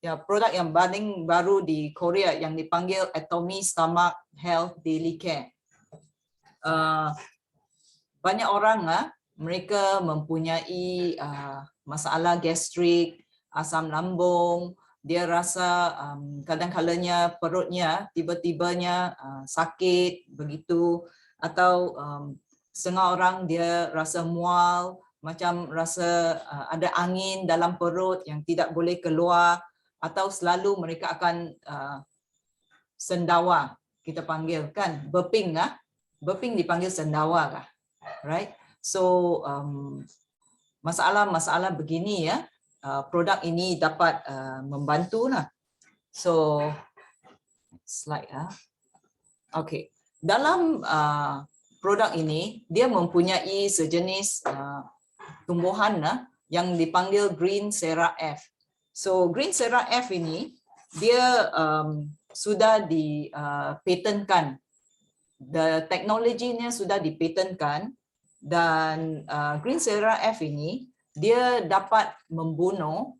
ya, produk yang paling baru di Korea yang dipanggil Atomy Stomach Health Daily Care. Banyak orang mereka mempunyai masalah gastrik, asam lambung, dia rasa kadang-kadangnya perutnya tiba-tibanya sakit begitu, atau setengah orang dia rasa mual, macam rasa ada angin dalam perut yang tidak boleh keluar, atau selalu mereka akan sendawa, kita panggil kan, burping burping dipanggil sendawa kah, right? So masalah-masalah begini ya, produk ini dapat membantu lah. So slide okay. Dalam produk ini dia mempunyai sejenis tumbuhan yang dipanggil Green Sera F. So Green Sera F ini dia sudah dipatenkan, teknologinya sudah dipatenkan, dan Green Sera F ini dia dapat membunuh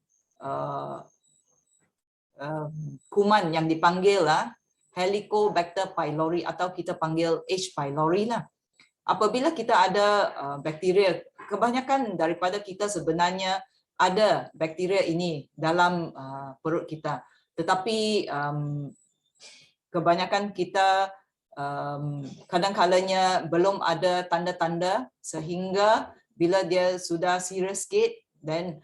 kuman yang dipanggil Helicobacter pylori, atau kita panggil H. pylori lah. Apabila kita ada bakteria, kebanyakan daripada kita sebenarnya ada bakteria ini dalam perut kita, tetapi kebanyakan kita kadang-kadangnya belum ada tanda-tanda, sehingga bila dia sudah serius sikit dan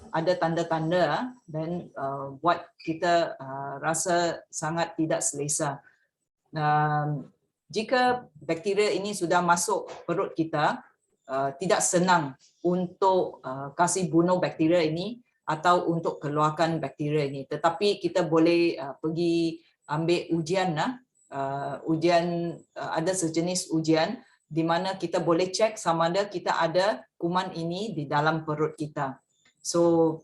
ada tanda-tanda dan buat kita rasa sangat tidak selesa. Jika bakteria ini sudah masuk perut kita, tidak senang untuk kasih bunuh bakteria ini atau untuk keluarkan bakteria ini, tetapi kita boleh pergi ambil ujian ada sejenis ujian di mana kita boleh cek sama ada kita ada kuman ini di dalam perut kita. So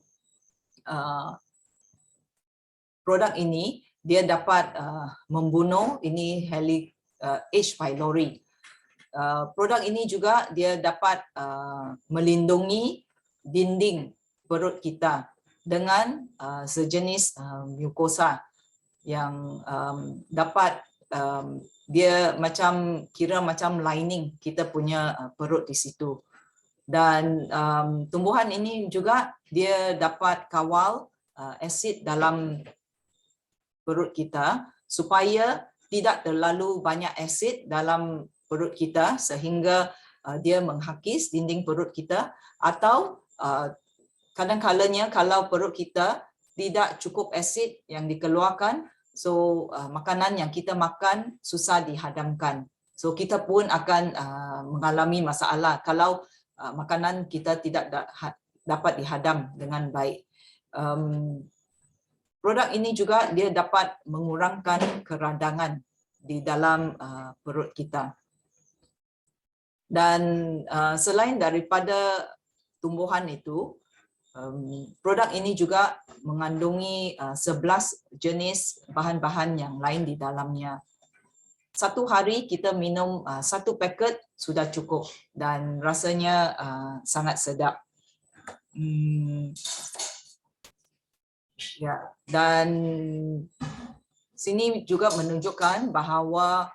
produk ini dia dapat membunuh ini H. pylori. Produk ini juga dia dapat melindungi dinding perut kita dengan sejenis mukosa yang dapat dia macam kira macam lining kita punya perut di situ. Dan tumbuhan ini juga dia dapat kawal asid dalam perut kita supaya tidak terlalu banyak asid dalam perut kita sehingga dia menghakis dinding perut kita, atau kadang-kadangnya kalau perut kita tidak cukup asid yang dikeluarkan, so makanan yang kita makan susah dihadamkan. So kita pun akan mengalami masalah kalau makanan kita tidak dapat dihadam dengan baik. Produk ini juga dia dapat mengurangkan keradangan di dalam perut kita. Dan selain daripada tumbuhan itu, produk ini juga mengandungi 11 jenis bahan-bahan yang lain di dalamnya. Satu hari kita minum satu paket sudah cukup dan rasanya sangat sedap. Ya, dan sini juga menunjukkan bahawa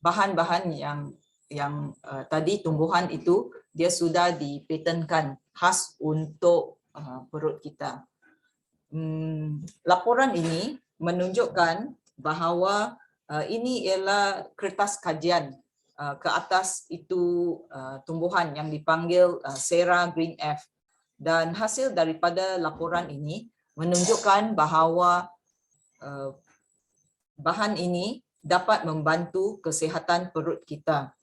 bahan-bahan yang tadi tumbuhan itu dia sudah dipatenkan khas untuk perut kita. Laporan ini menunjukkan bahawa ini ialah kertas kajian ke atas itu tumbuhan yang dipanggil Sera Green F, dan hasil daripada laporan ini menunjukkan bahawa bahan ini dapat membantu kesihatan perut kita.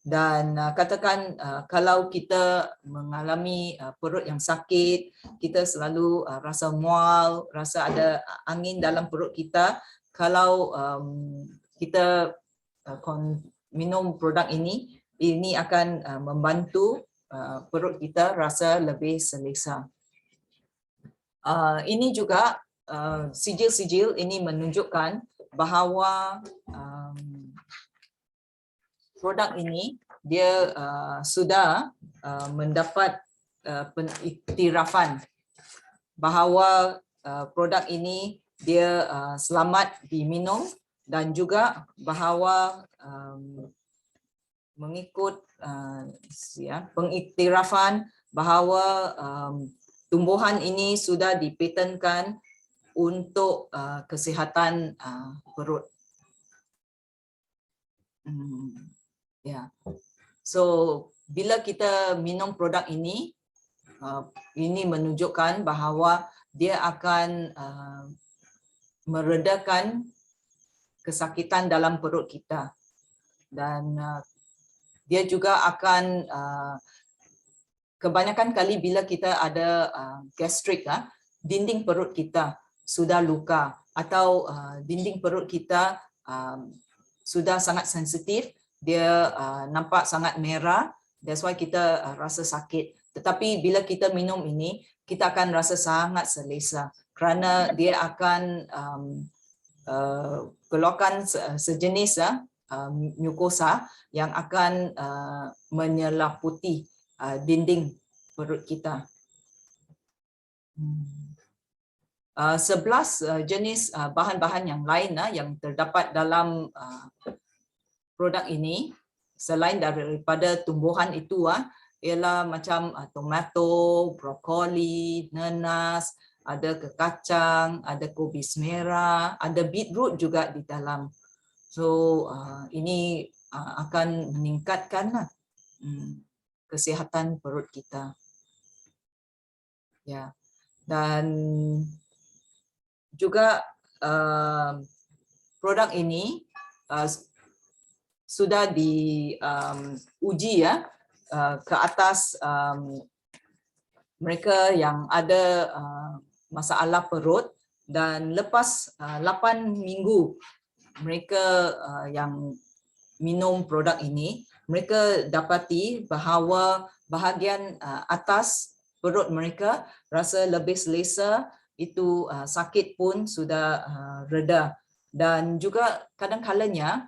Dan katakan kalau kita mengalami perut yang sakit, kita selalu rasa mual, rasa ada angin dalam perut kita, kalau kita minum produk ini akan membantu perut kita rasa lebih selesa. Ini juga sijil-sijil ini menunjukkan bahawa produk ini dia sudah mendapat pengiktirafan bahawa produk ini dia selamat diminum, dan juga bahawa mengikut pengiktirafan bahawa tumbuhan ini sudah dipatenkan untuk kesihatan perut. So bila kita minum produk ini menunjukkan bahawa dia akan meredakan kesakitan dalam perut kita, dan dia juga akan kebanyakan kali bila kita ada gastrik, dinding perut kita sudah luka atau dinding perut kita sudah sangat sensitif, dia nampak sangat merah, that's why kita rasa sakit. Tetapi bila kita minum ini, kita akan rasa sangat selesa kerana dia akan keluarkan sejenis mukosa yang akan menyelaputi dinding perut kita. 11 jenis bahan-bahan yang lain yang terdapat dalam produk ini selain daripada tumbuhan itu ialah macam tomato, brokoli, nanas, ada kekacang, ada kubis merah, ada beetroot juga di dalam. So ini akan meningkatkan kesihatan perut kita. Ya. Dan juga produk ini sudah diuji ke atas mereka yang ada masalah perut, dan lepas 8 minggu mereka yang minum produk ini, mereka dapati bahawa bahagian atas perut mereka rasa lebih selesa, itu sakit pun sudah reda. Dan juga kadang-kalanya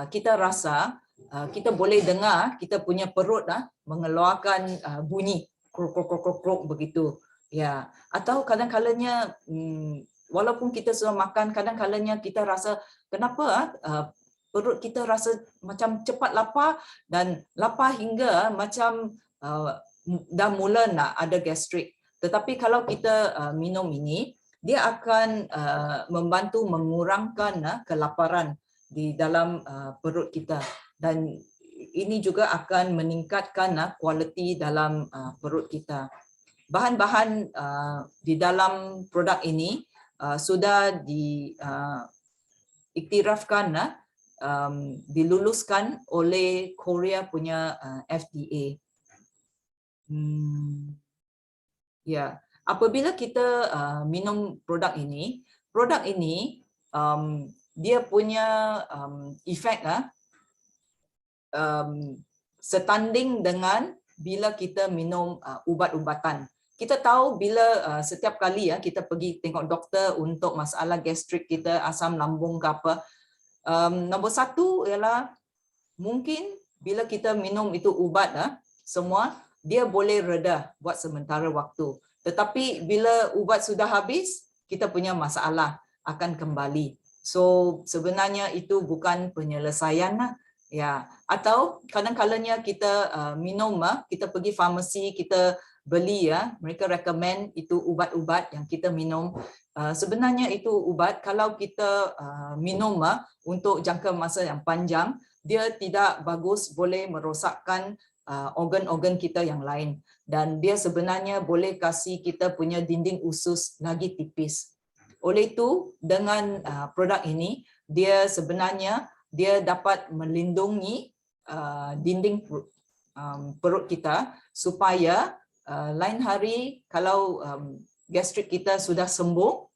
kita rasa kita boleh dengar kita punya perut mengeluarkan bunyi kruk kruk kruk kruk begitu. Ya, atau kadang-kalanya walaupun kita sudah makan, kadang-kalanya kita rasa kenapa perut kita rasa macam cepat lapar, dan lapar hingga macam dah mula nak ada gastrik. Tetapi kalau kita minum ini, dia akan membantu mengurangkan kelaparan di dalam perut kita, dan ini juga akan meningkatkan kualiti dalam perut kita. Bahan-bahan di dalam produk ini sudah diiktirafkan, diluluskan oleh Korea punya FDA. Ya, apabila kita minum produk ini dia punya efek setanding dengan bila kita minum ubat-ubatan. Kita tahu bila setiap kali kita pergi tengok doktor untuk masalah gastrik kita, asam lambung ke apa, nombor satu ialah mungkin bila kita minum itu ubat semua, dia boleh reda buat sementara waktu. Tetapi bila ubat sudah habis, kita punya masalah akan kembali. So sebenarnya itu bukan penyelesaian ya. Atau kadang-kalanya kita minum, kita pergi farmasi, kita beli mereka recommend itu ubat-ubat yang kita minum. Sebenarnya itu ubat kalau kita minum untuk jangka masa yang panjang, dia tidak bagus, boleh merosakkan organ-organ kita yang lain, dan dia sebenarnya boleh kasih kita punya dinding usus lagi tipis. Oleh itu dengan produk ini dia sebenarnya dia dapat melindungi dinding perut kita supaya lain hari kalau gastrik kita sudah sembuh,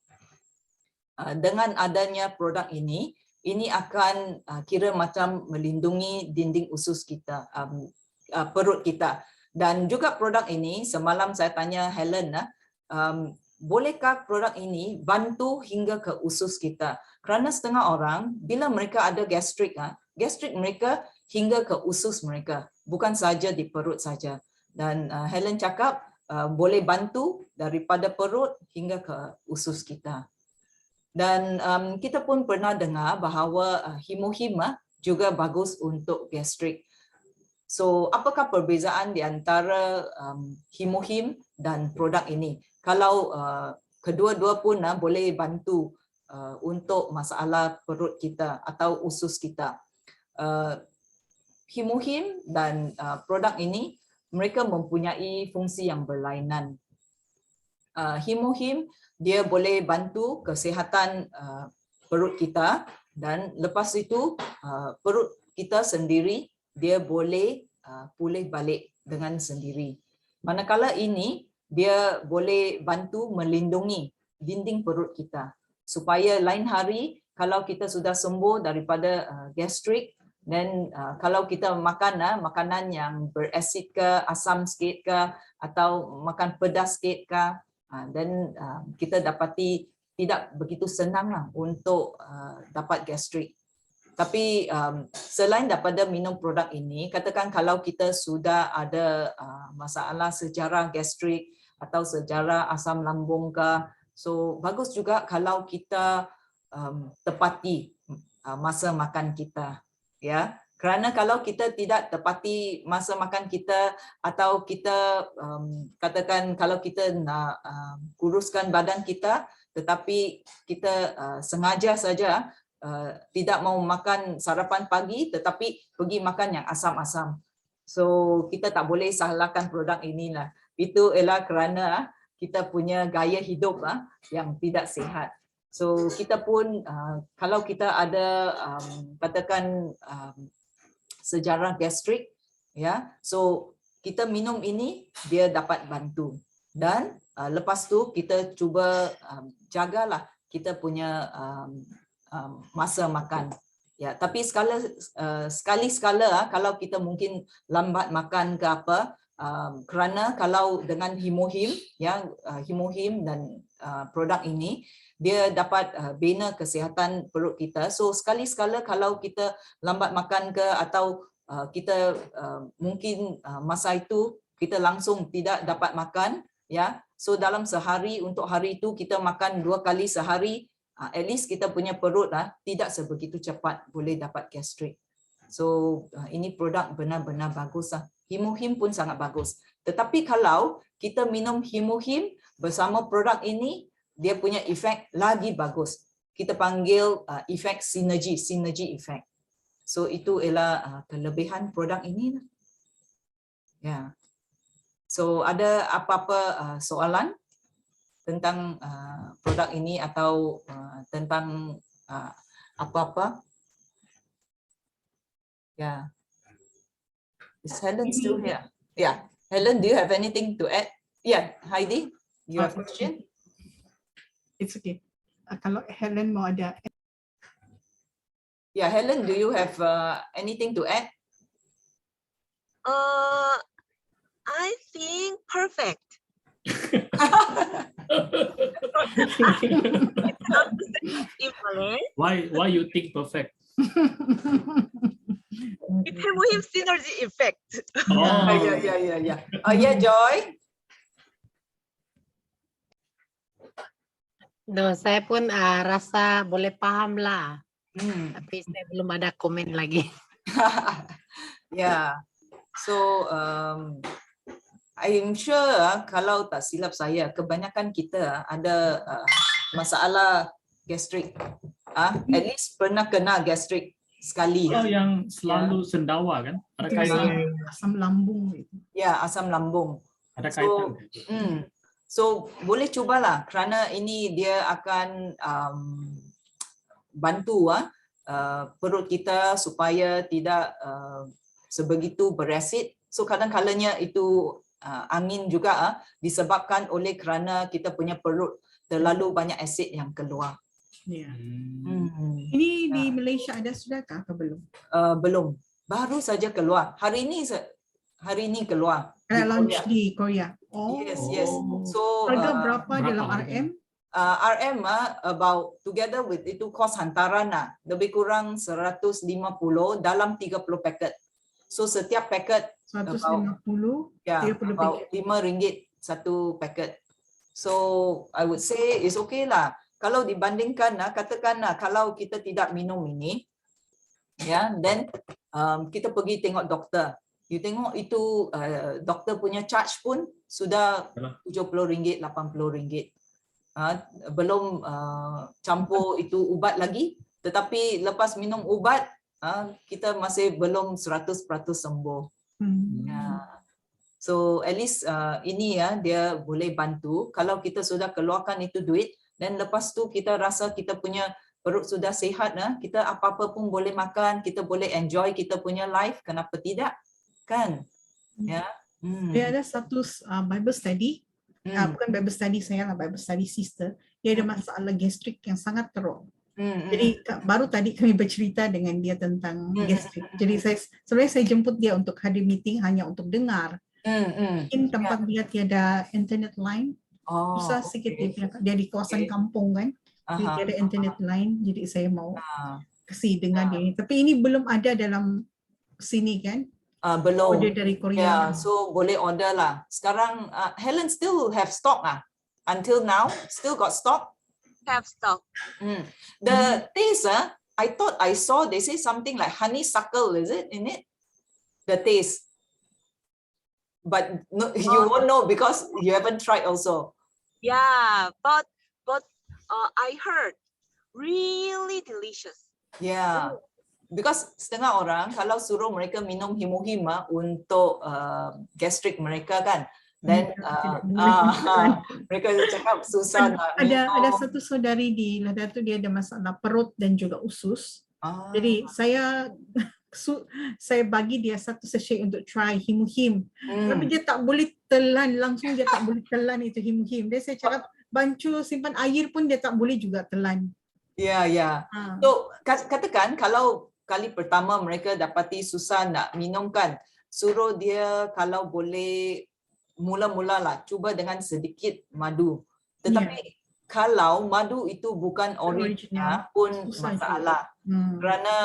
dengan adanya produk ini akan kira macam melindungi dinding usus kita, perut kita. Dan juga produk ini, semalam saya tanya Helen, bolehkah produk ini bantu hingga ke usus kita? Kerana setengah orang bila mereka ada gastrik, gastrik mereka hingga ke usus mereka, bukan saja di perut saja. Dan Helen cakap boleh bantu daripada perut hingga ke usus kita. Dan kita pun pernah dengar bahawa himohim juga bagus untuk gastrik. So, apakah perbezaan di antara himohim dan produk ini? Kalau kedua-dua pun boleh bantu untuk masalah perut kita atau usus kita. Himohim dan produk ini mereka mempunyai fungsi yang berlainan. Himohim dia boleh bantu kesihatan perut kita, dan lepas itu perut kita sendiri dia boleh pulih balik dengan sendiri. Manakala ini dia boleh bantu melindungi dinding perut kita supaya lain hari kalau kita sudah sembuh daripada gastrik, dan kalau kita makan makanan yang berasid ke, asam sikit ke, atau makan pedas sikit ke, dan kita dapati tidak begitu senang untuk dapat gastrik. Tapi selain daripada minum produk ini, katakan kalau kita sudah ada masalah sejarah gastrik atau sejarah asam lambung ke, so bagus juga kalau kita tepati masa makan kita, ya. Kerana kalau kita tidak tepati masa makan kita, atau kita katakan kalau kita nak kuruskan badan kita tetapi kita sengaja saja tidak mau makan sarapan pagi tetapi pergi makan yang asam-asam, so kita tak boleh salahkan produk inilah. Itu ialah kerana kita punya gaya hidup yang tidak sihat. So kita pun kalau kita ada katakan sejarah gastrik, ya, so kita minum ini dia dapat bantu. Dan lepas tu kita cuba jagalah kita punya masa makan, ya. Tapi sekali-sekala kalau kita mungkin lambat makan ke apa, kerana kalau dengan himohim, ya, himohim dan produk ini dia dapat bina kesihatan perut kita. So sekali-sekala kalau kita lambat makan ke, atau kita mungkin masa itu kita langsung tidak dapat makan, ya. So dalam sehari, untuk hari itu kita makan 2 kali sehari, at least kita punya perut tidak sebegitu cepat boleh dapat gastrik. So ini produk benar-benar bagus. Himohim pun sangat bagus. Tetapi kalau kita minum himohim bersama produk ini, dia punya efek lagi bagus. Kita panggil efek sinergi efek. So itu ialah kelebihan produk ini. Ya. So ada apa-apa soalan tentang produk ini atau tentang apa-apa? Yeah. Is Helen still here? Yeah. Helen, do you have anything to add? Yeah, Heidi, you have a question? It's okay. Kalau Helen mau ada. Yeah, Helen, do you have anything to add? I think perfect. Why you think perfect? It have synergy effect. Oh. Yeah. Oh yeah, Joy. No, saya pun rasa boleh paham lah. Tapi saya belum ada komen lagi. Yeah. So I'm sure kalau tak silap saya, kebanyakan kita ada masalah gastrik. At least pernah kena gastrik sekali. Oh, yang selalu sendawa kan? Ada kaitan. Asam lambung. Ya, asam lambung. Ada kaitan. So boleh cubalah, kerana ini dia akan bantu perut kita supaya tidak sebegitu berasid. So kadang-kalanya itu angin juga disebabkan oleh kerana kita punya perut terlalu banyak asid yang keluar. Ya. Ini di Malaysia ada sudahkah atau belum? Belum, baru saja keluar. Hari ini keluar. Ada launch di Korea. Oh. Yes. So harga berapa dalam RM? RM about together with itu kos hantaran lebih kurang 150 dalam 30 paket. So setiap paket 150 ya, about RM5 satu paket. So I would say it's okay lah. Kalau dibandingkan, katakan kalau kita tidak minum ini, ya, then kita pergi tengok doktor. You tengok itu doktor punya charge pun sudah RM70, RM80. Belum campur itu ubat lagi. Tetapi lepas minum ubat, kita masih belum 100% sembuh. So at least ini ya, dia boleh bantu. Kalau kita sudah keluarkan itu duit, dan lepas tu kita rasa kita punya perut sudah sihat, kita apa-apa pun boleh makan, kita boleh enjoy kita punya life, kenapa tidak? Kan? Ya. Dia ada satu Bible study, bukan Bible study saya lah, Bible study sister. Dia ada masalah gastrik yang sangat teruk. Jadi baru tadi kami bercerita dengan dia tentang gastrik. Jadi sebenarnya saya jemput dia untuk hadir meeting hanya untuk dengar. Mungkin tempat dia tiada internet line. Susah sikit dia di kawasan kampung kan. Jadi tiada internet line. Jadi saya mau kasih dengar dia ini. Tapi ini belum ada dalam sini kan. Belum. Order dari Korea. So boleh order lah. Sekarang Helen still have stock until now still got stock. Have stock. The taste, I thought I saw they say something like honeysuckle, is it in it? The taste. But no, you won't know because you haven't tried also. Yeah, but I heard really delicious. Yeah. Because setengah orang kalau suruh mereka minum Himo-Him untuk gastrik mereka kan, then mereka cakap susah nak minum. Ada satu saudari di Lada tu dia ada masalah perut dan juga usus. Jadi saya bagi dia satu sachet untuk try Himo-Him. Tapi dia tak boleh telan langsung, dia tak boleh telan itu Himo-Him. Dia saya cakap bancu simpan air pun dia tak boleh juga telan. Ya, ya. So katakan kalau kali pertama mereka dapati susah nak minum kan, suruh dia kalau boleh mula-mula lah cuba dengan sedikit madu. Tetapi kalau madu itu bukan original pun masalah. Kerana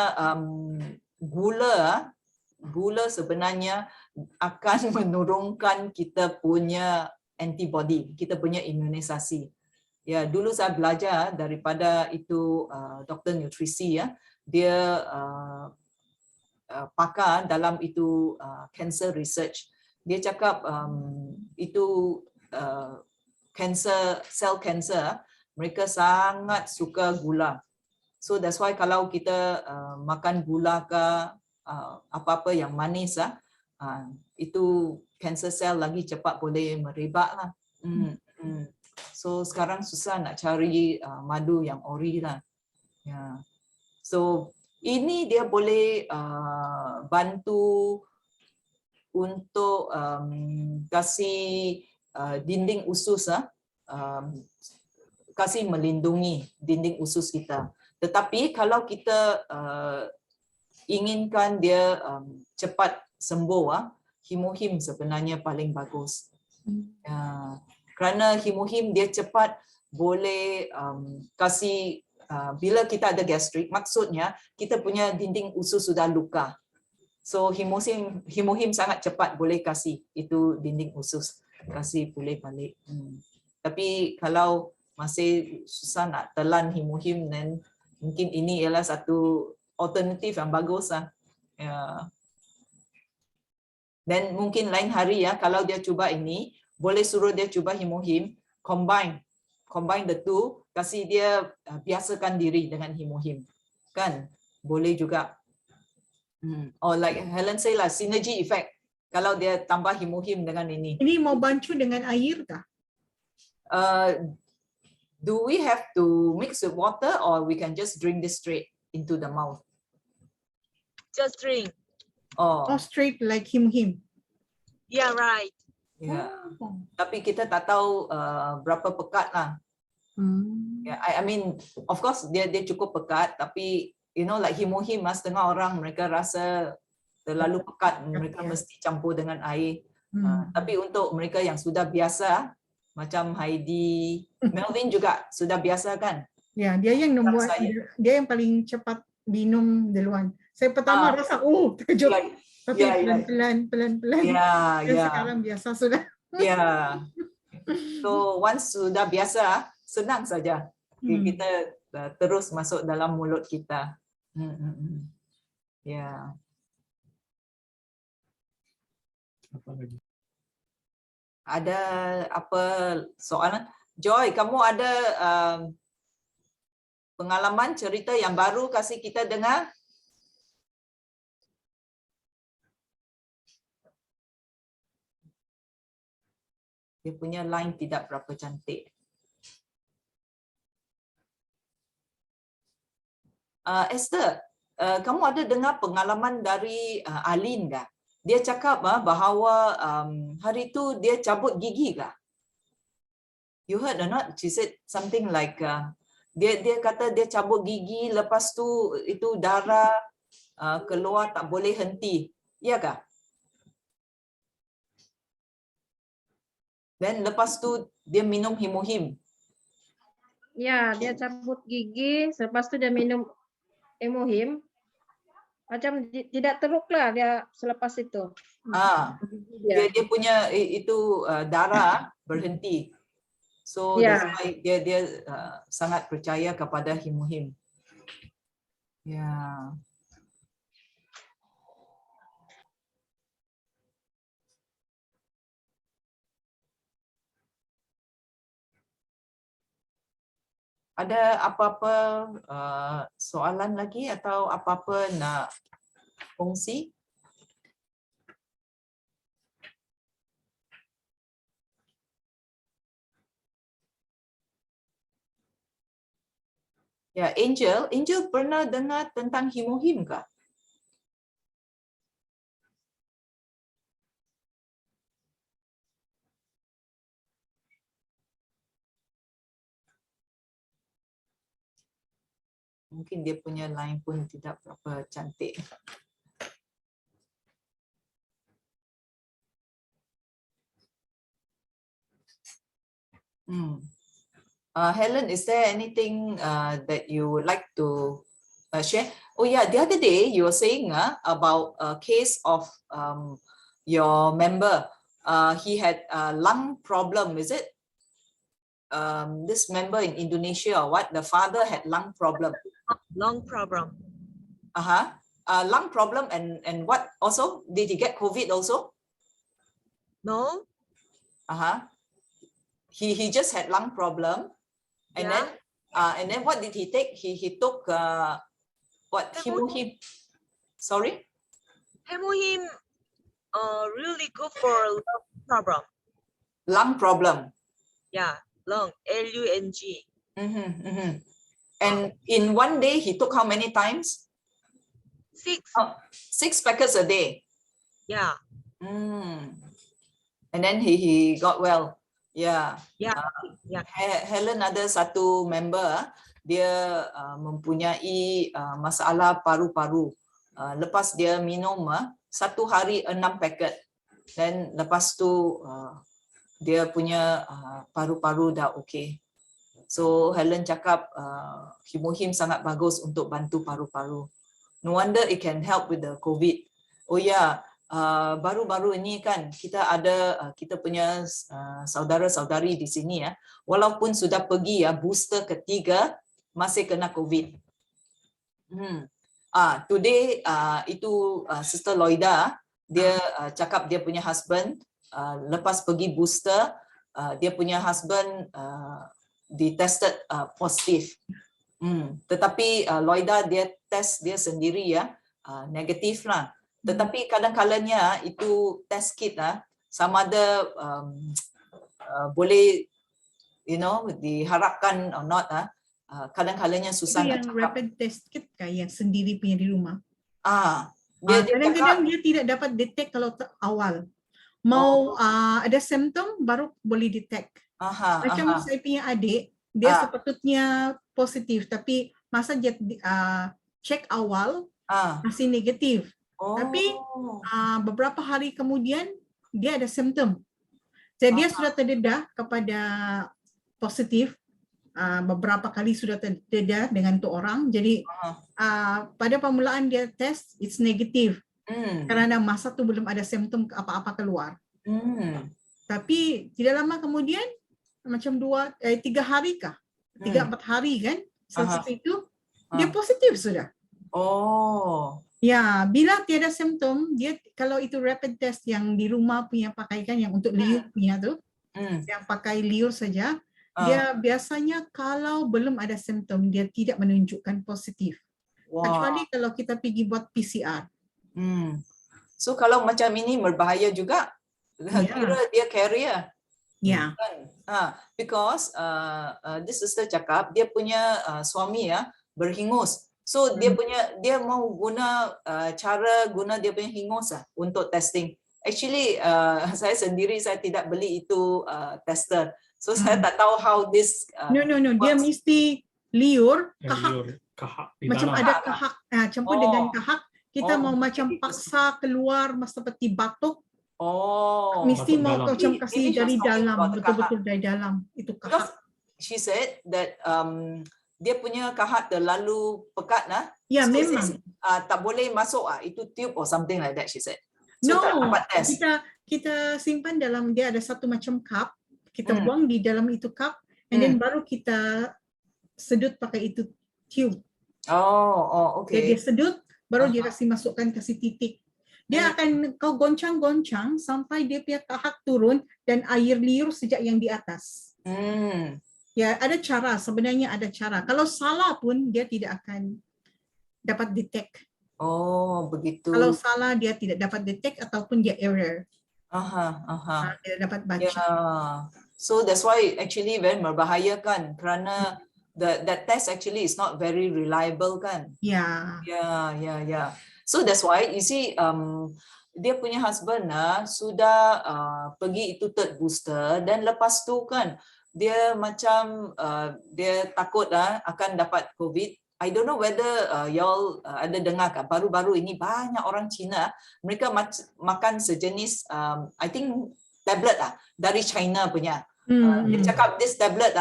gula sebenarnya akan menurunkan kita punya antibody, kita punya imunisasi. Ya, dulu saya belajar daripada itu doktor nutrisi ya. Dia pakar dalam itu cancer research. Dia cakap itu cell cancer mereka sangat suka gula. So that's why kalau kita makan gula ke apa-apa yang manis itu cancer cell lagi cepat boleh merebak lah. So sekarang susah nak cari madu yang ori lah. Ya. So ini dia boleh bantu untuk kasih dinding usus, kasih melindungi dinding usus kita. Tetapi kalau kita inginkan dia cepat sembuh, Himo-Him sebenarnya paling bagus. Kerana Himo-Him dia cepat boleh kasih bila kita ada gastrik, maksudnya kita punya dinding usus sudah luka. So Himo-Him sangat cepat boleh kasih itu dinding usus, kasih pulih balik. Tapi kalau masih susah nak telan Himo-Him, then mungkin ini ialah satu alternatif yang bagus lah. Ya. Dan mungkin lain hari ya, kalau dia cuba ini, boleh suruh dia cuba Himo-Him, combine the two, kasih dia biasakan diri dengan Himo-Him. Kan? Boleh juga. Or like Helen say lah, synergy effect. Kalau dia tambah Himo-Him dengan ini. Ini mau bancu dengan air kah? Do we have to mix with water or we can just drink this straight into the mouth? Just drink. Oh, straight like Himo-Him. Yeah, right. Yeah. Tapi kita tak tahu berapa pekat lah. Yeah, I mean, of course dia cukup pekat, tapi you know like Himo-Him, setengah orang mereka rasa terlalu pekat, mereka mesti campur dengan air. Tapi untuk mereka yang sudah biasa, macam Heidi, Melvin juga sudah biasa kan? Ya, dia yang membuat, dia yang paling cepat minum duluan. Saya pertama rasa, terkejut. Tapi pelan-pelan. Ya. Sekarang biasa sudah. Ya. So once sudah biasa, senang saja. Kita terus masuk dalam mulut kita. Ya. Apa lagi? Ada apa soalan? Joy, kamu ada pengalaman cerita yang baru kasih kita dengar? Dia punya line tidak berapa cantik. Esther, kamu ada dengar pengalaman dari Alin kah? Dia cakap bahawa hari itu dia cabut gigi kah? You heard or not? She said something like dia kata dia cabut gigi, lepas tu itu darah keluar tak boleh henti. Ya kah? Dan lepas tu dia minum Hemohim. Ya, dia cabut gigi, selepas tu dia minum Hemohim. Macam tidak teruk lah dia selepas itu. Dia punya itu darah berhenti. So Ya. that's why dia sangat percaya kepada Hemohim. Ya. Ada apa-apa soalan lagi atau apa-apa nak kongsi? Ya, Angel pernah dengar tentang Hemohim kah? Mungkin dia punya line pun tidak berapa cantik. Helen, is there anything that you would like to share? Oh yeah, the other day you were saying about a case of your member. He had a lung problem, is it? This member in Indonesia or what? The father had lung problem. Lung problem. Lung problem and what also? Did he get COVID also? No. He just had lung problem, and then what did he take? He took what? Hemohim. Sorry. Hemohim really good for lung problem. Lung problem. Yeah, lung, Lung. And in one day he took how many times? 6. 6 packets a day. Yeah. And then he got well. Yeah. Yeah. Helen ada satu member, dia mempunyai masalah paru-paru. Lepas dia minum 1 hari 6 paket. Dan lepas tu dia punya paru-paru dah okey. So Helen cakap Hemohim sangat bagus untuk bantu paru-paru. No wonder it can help with the COVID. Oh ya, baru-baru ini kan kita ada kita punya saudara-saudari di sini ya, walaupun sudah pergi booster ketiga masih kena COVID. Today itu Sister Loida dia cakap dia punya husband lepas pergi booster dia punya husband ditested positif. Tetapi Loida dia test dia sendiri ya, negatif lah. Tetapi kadang-kalanya itu test kit sama ada boleh diharapkan or not kadang-kalanya susah Itu nak yang cakap. rapid test kit yang sendiri punya di rumah. cakap, Kadang-kadang dia tidak dapat detect kalau awal. Mau ada simptom baru boleh detect. Macam saya punya adik, dia sepatutnya positif tapi masa dia cek awal masih negatif. Tapi beberapa hari kemudian dia ada simptom. Jadi dia sudah terdedah kepada positif. Beberapa kali sudah terdedah dengan tu orang. Jadi pada permulaan dia test it's negatif. Kerana masa tu belum ada simptom apa-apa keluar. Tapi tidak lama kemudian macam 3 hari kah? 3-4 hari kan? Selepas itu dia positif sudah. Oh. Ya, bila tiada simptom, dia kalau itu rapid test yang di rumah punya pakaikan yang untuk liur punya tu, yang pakai liur saja, dia biasanya kalau belum ada simptom dia tidak menunjukkan positif. Kecuali kalau kita pergi buat PCR. So kalau macam ini berbahaya juga, kira dia carrier. Ya. Because this sister cakap dia punya suami ya berhingus. So dia mau guna cara guna dia punya hingus untuk testing. Actually saya sendiri saya tidak beli itu tester. So saya tak tahu how this No, dia mesti liur, Yang kahak. liur, kahak di Macam dalam. ada kahak, campur dengan kahak. Kita mau macam jadi paksa keluar seperti batuk, Batuk mesti mau dalam. macam kasih Ini dari just talking dalam, about the betul-betul dari dalam. Itu because kahak. she said that dia punya kahak terlalu pekat Ya, so memang. tak boleh masuk itu tube or something like that she said. So tak No, dapat test. kita simpan dalam, dia ada satu macam cup, kita buang di dalam itu cup, and then baru kita sedut pakai itu tube. Okay. Dia sedut, baru dia kasih titik. Dia akan kau goncang-goncang sampai dia punya kahak turun dan air liur sejak yang di atas. Ya, ada cara, sebenarnya ada cara. Kalau salah pun dia tidak akan dapat detect. Begitu. Kalau salah dia tidak dapat detect ataupun dia error. Dia dapat baca. Yeah. So that's why actually very berbahaya kan, kerana that test actually is not very reliable kan. Ya. Yeah. So that's why you see dia punya husband sudah pergi itu third booster dan lepas tu kan dia macam dia takut akan dapat COVID. I don't know whether y'all ada dengar kan, baru-baru ini banyak orang Cina mereka makan sejenis I think tablet dari China punya. Dia cakap this tablet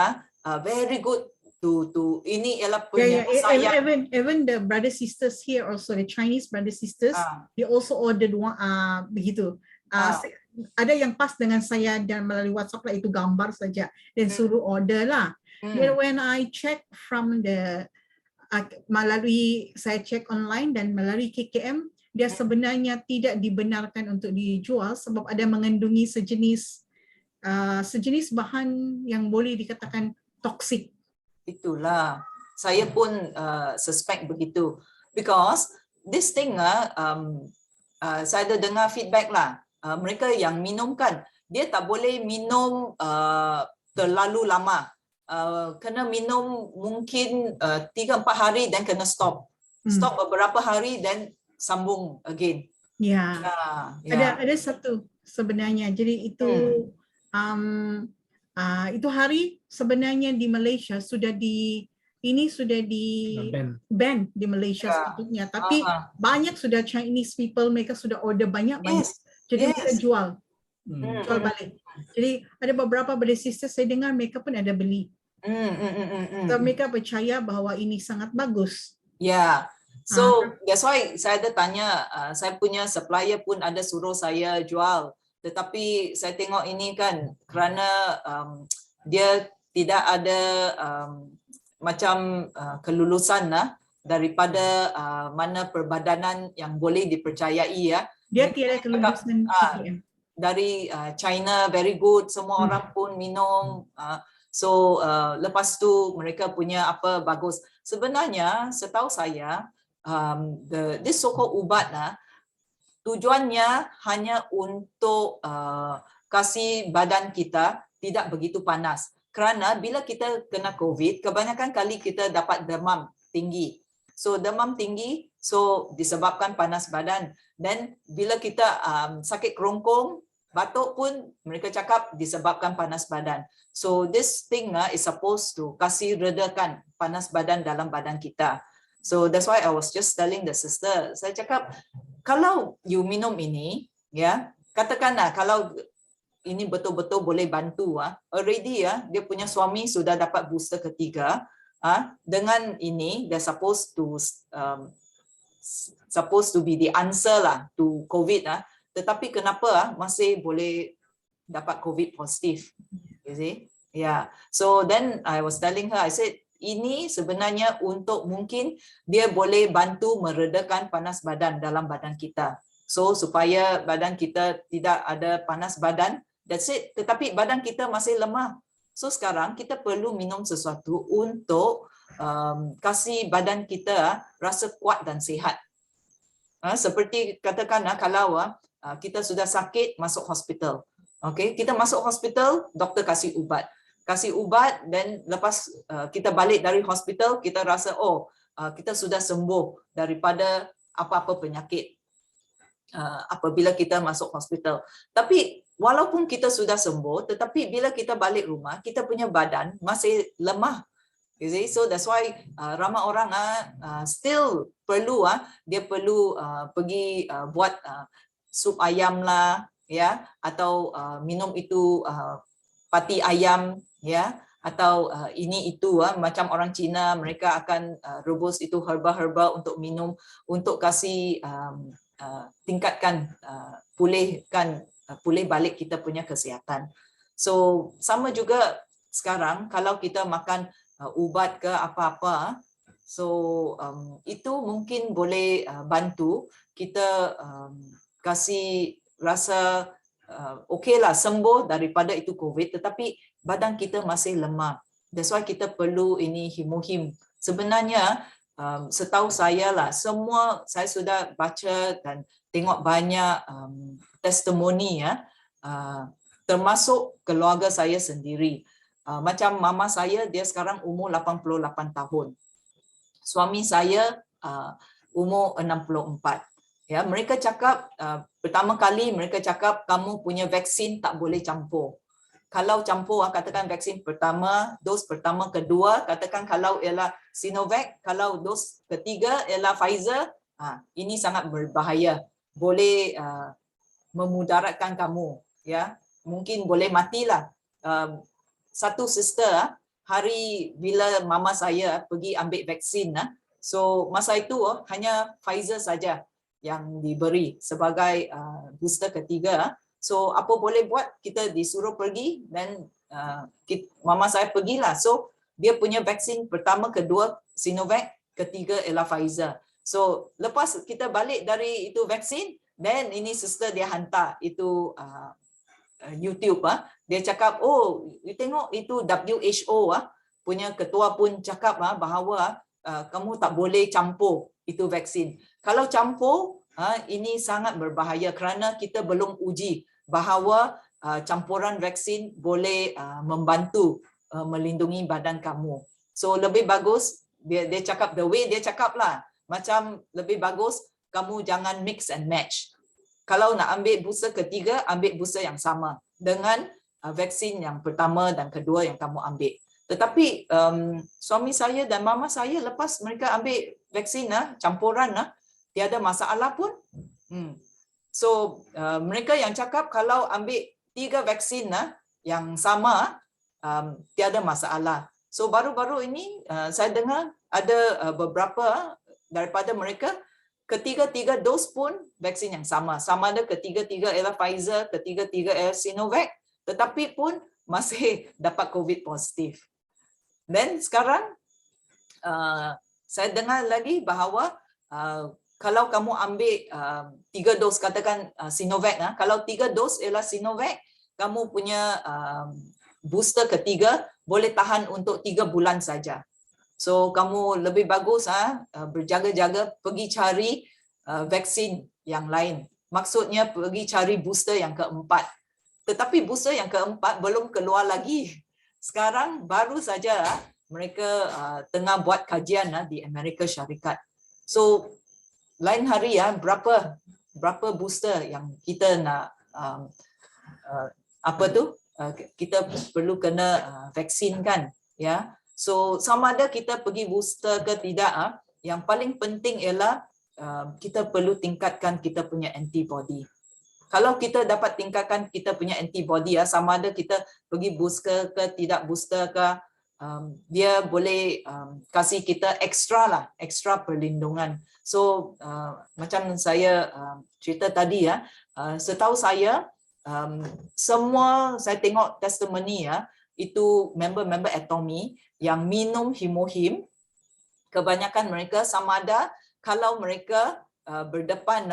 very good to ini ialah punya sayang. Even the brother sisters here also, the Chinese brother sisters, they also ordered one begitu. Ada yang pas dengan saya dan melalui WhatsApp lah, itu gambar saja dan suruh order lah. Then when I check from the melalui saya check online dan melalui KKM, dia sebenarnya tidak dibenarkan untuk dijual sebab ada mengandungi sejenis bahan yang boleh dikatakan toksik. Itulah saya pun suspect begitu because this thing saya ada dengar feedback lah, mereka yang minum kan dia tak boleh minum terlalu lama. Kena minum mungkin 3-4 hari dan kena stop beberapa hari dan sambung again. Ada satu sebenarnya, jadi itu itu hari sebenarnya di Malaysia sudah di ban di Malaysia sepatutnya, tapi banyak sudah Chinese people, mereka sudah order banyak, jadi mereka jual balik. Jadi ada beberapa brother sisters saya dengar mereka pun ada beli. So mereka percaya bahawa ini sangat bagus. So that's why saya ada tanya, saya punya supplier pun ada suruh saya jual, tetapi saya tengok ini kan kerana dia tidak ada macam kelulusan daripada mana perbadanan yang boleh dipercayai Dia tiada kelulusan dari China very good, semua orang pun minum. So lepas tu mereka punya apa bagus. Sebenarnya setahu saya this so-called ubat tujuannya hanya untuk kasih badan kita tidak begitu panas. Kerana bila kita kena COVID, kebanyakan kali kita dapat demam tinggi. So demam tinggi, so disebabkan panas badan. Dan bila kita sakit kerongkong, batuk pun mereka cakap disebabkan panas badan. So this thing is supposed to kasih redakan panas badan dalam badan kita. So that's why I was just telling the sister, saya cakap kalau you minum ini, katakanlah kalau ini betul-betul boleh bantu, already dia punya suami sudah dapat booster ketiga, dengan ini they're supposed to be the answer lah to COVID, tetapi kenapa masih boleh dapat COVID positif. You see? Yeah. So then I was telling her, I said, ini sebenarnya untuk mungkin dia boleh bantu meredakan panas badan dalam badan kita. So supaya badan kita tidak ada panas badan, that's it. Tetapi badan kita masih lemah. So sekarang kita perlu minum sesuatu untuk kasih badan kita rasa kuat dan sihat. Seperti katakan kalau kita sudah sakit masuk hospital. Okay, kita masuk hospital, doktor kasih ubat dan lepas kita balik dari hospital kita rasa kita sudah sembuh daripada apa-apa penyakit apabila kita masuk hospital. Tapi walaupun kita sudah sembuh, tetapi bila kita balik rumah, kita punya badan masih lemah. You see? So that's why ramai orang still perlu dia perlu pergi buat sup ayam lah, ya, atau minum itu pati ayam, ya, atau ini itu macam orang Cina mereka akan rebus itu herba-herba untuk minum untuk kasih tingkatkan pulih balik kita punya kesihatan. So sama juga sekarang kalau kita makan ubat ke apa-apa, so itu mungkin boleh bantu kita kasih rasa okeylah sembuh daripada itu COVID, tetapi badan kita masih lemah. That's why kita perlu ini Hemohim. Sebenarnya setahu saya lah, semua saya sudah baca dan tengok banyak testimoni ya, termasuk keluarga saya sendiri. Macam mama saya, dia sekarang umur 88 tahun. Suami saya umur 64. Ya, mereka cakap pertama kali mereka cakap kamu punya vaksin tak boleh campur. Kalau campur katakan vaksin pertama, dos pertama, kedua, katakan kalau ialah Sinovac, kalau dos ketiga ialah Pfizer, ini sangat berbahaya. Boleh memudaratkan kamu, ya. Mungkin boleh matilah. Satu sister hari bila mama saya pergi ambil vaksin, so masa itu hanya Pfizer saja yang diberi sebagai booster ketiga. So apa boleh buat, kita disuruh pergi dan mama saya pergilah. So dia punya vaksin pertama, kedua Sinovac, ketiga ialah Pfizer. So lepas kita balik dari itu vaksin, then ini sister dia hantar itu YouTube dia cakap, you tengok itu WHO punya ketua pun cakap bahawa kamu tak boleh campur itu vaksin. Kalau campur, ini sangat berbahaya kerana kita belum uji bahawa campuran vaksin boleh membantu melindungi badan kamu. So lebih bagus, dia cakap the way dia cakap lah, macam lebih bagus kamu jangan mix and match. Kalau nak ambil booster ketiga, ambil booster yang sama dengan vaksin yang pertama dan kedua yang kamu ambil. Tetapi suami saya dan mama saya lepas mereka ambil vaksin campuran, tiada masalah pun. So mereka yang cakap kalau ambil 3 vaksin yang sama, tiada masalah. So baru-baru ini saya dengar ada beberapa daripada mereka ketiga-tiga dos pun vaksin yang sama. Sama ada ketiga-tiga ialah Pfizer, ketiga-tiga ialah Sinovac, tetapi pun masih dapat COVID positif. Dan sekarang saya dengar lagi bahawa kalau kamu ambil 3 dos, katakan Sinovac, kalau 3 dos ialah Sinovac, kamu punya booster ketiga boleh tahan untuk 3 bulan saja. So kamu lebih bagus berjaga-jaga pergi cari vaksin yang lain. Maksudnya pergi cari booster yang keempat. Tetapi booster yang keempat belum keluar lagi. Sekarang baru saja mereka tengah buat kajian di Amerika Syarikat. So lain hari berapa booster yang kita nak kita perlu kena vaksin kan, ya. So sama ada kita pergi booster ke tidak, yang paling penting ialah kita perlu tingkatkan kita punya antibody. Kalau kita dapat tingkatkan kita punya antibody, sama ada kita pergi booster ke tidak booster ke, dia boleh kasih kita extra perlindungan. So macam saya cerita tadi, setahu saya semua saya tengok testimoni ya, itu member-member Atomy yang minum Himohim, kebanyakan mereka sama ada kalau mereka berdepan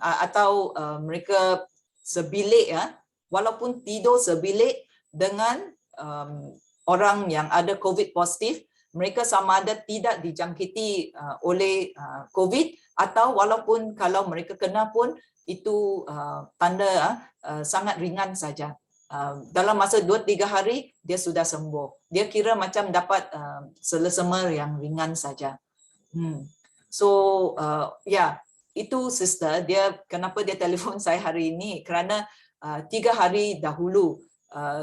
atau mereka sebilik ya, walaupun tidur sebilik dengan orang yang ada COVID positif, mereka sama ada tidak dijangkiti oleh COVID, atau walaupun kalau mereka kena pun itu tanda sangat ringan saja. Dalam masa 2-3 hari dia sudah sembuh. Dia kira macam dapat selesema yang ringan saja. So ya, itu sister dia kenapa dia telefon saya hari ini, kerana 3 hari dahulu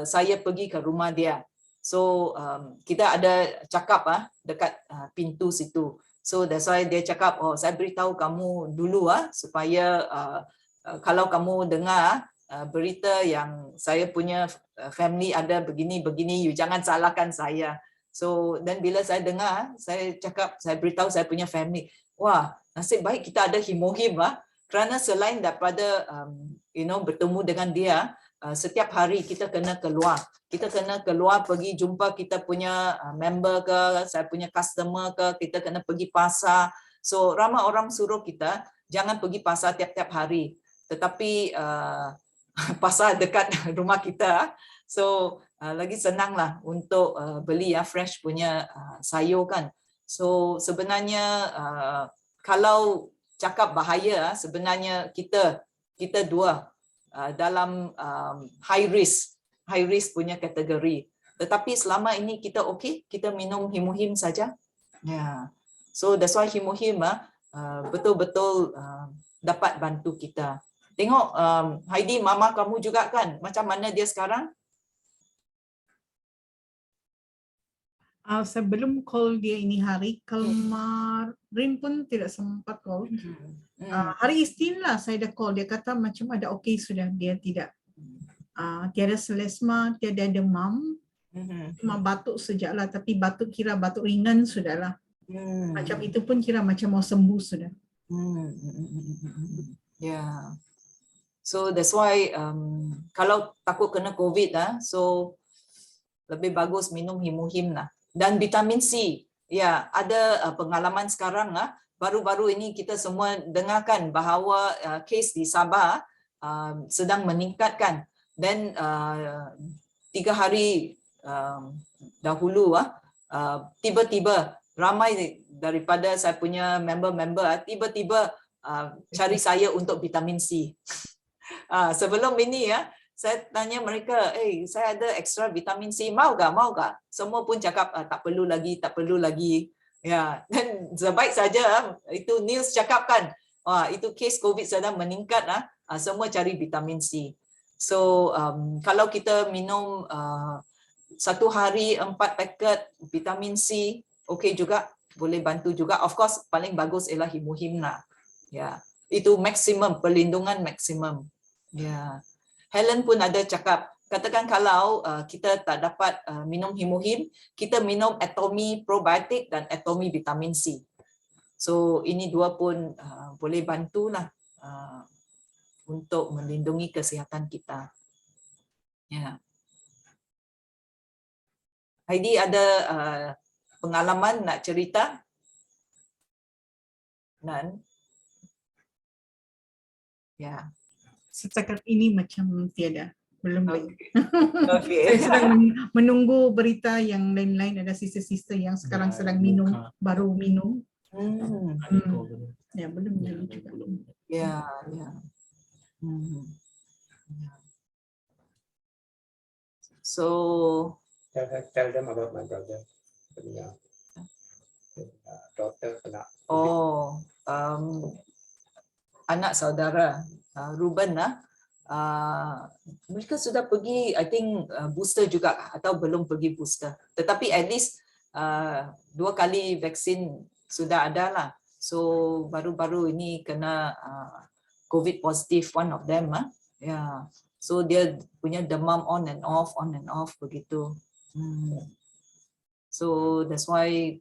saya pergi ke rumah dia. So kita ada cakap dekat pintu situ. So that's why dia cakap, oh saya beritahu kamu dulu supaya kalau kamu dengar berita yang saya punya family ada begini-begini, you jangan salahkan saya. So dan bila saya dengar, saya cakap, saya beritahu saya punya family, wah nasib baik kita ada Himohim kerana selain daripada bertemu dengan dia, setiap hari kita kena keluar. Kita kena keluar pergi jumpa kita punya member ke, saya punya customer ke, kita kena pergi pasar. So ramai orang suruh kita jangan pergi pasar tiap-tiap hari. Tetapi pasar dekat rumah kita, so lagi senanglah untuk beli fresh punya sayur kan. So sebenarnya kalau cakap bahaya, sebenarnya kita dua dalam high risk punya kategori. Tetapi selama ini kita okey, kita minum Himohim saja. Yeah. So that's why Himohim betul-betul dapat bantu kita. Tengok Heidi, mama kamu juga kan, macam mana dia sekarang? Saya belum call dia ini hari. Kemarin pun tidak sempat call. Hari Isnin lah saya dah call. Dia kata macam ada okey sudah. Dia tidak tiada selesma, tiada demam. Cuma batuk sejaklah, tapi batuk kira batuk ringan sudahlah. Macam itu pun kira macam mau sembuh sudah. Yeah. So that's why kalau takut kena COVID so lebih bagus minum Himohim lah. Dan vitamin C. Ya, ada pengalaman sekarang baru-baru ini kita semua dengarkan bahawa kes di Sabah sedang meningkatkan. Dan 3 hari dahulu tiba-tiba ramai daripada saya punya member-member tiba-tiba cari saya untuk vitamin C. Sebelum ini saya tanya mereka, saya ada extra vitamin C, mau tak? Semua pun cakap tak perlu lagi. Ya, dan sebaik saja itu news cakapkan, itu kes COVID sedang meningkat, semua cari vitamin C. So kalau kita minum 1 hari 4 paket vitamin C, okey juga, boleh bantu juga. Of course paling bagus ialah Himohim lah. Ya, itu maksimum, perlindungan maksimum. Ya. Helen pun ada cakap, katakan kalau kita tak dapat minum Himohim, kita minum Atomy probiotik dan Atomy vitamin C. So ini dua pun boleh bantulah untuk melindungi kesihatan kita. Ya. Heidi ada pengalaman nak cerita? Nan? Ya. Setakat ini macam tiada. Belum lagi. Okay. Saya sedang menunggu berita yang lain-lain. Ada sister-sister yang sekarang sedang minum, baru minum. Ya, belum lagi juga. Ya. So Tell them about my brother. Daughter kena. Anak saudara Ruben mereka sudah pergi, I think booster juga atau belum pergi booster. Tetapi at least 2 kali vaksin sudah ada lah. So baru-baru ini kena COVID positif, one of them. Yeah. So dia punya demam on and off begitu. So that's why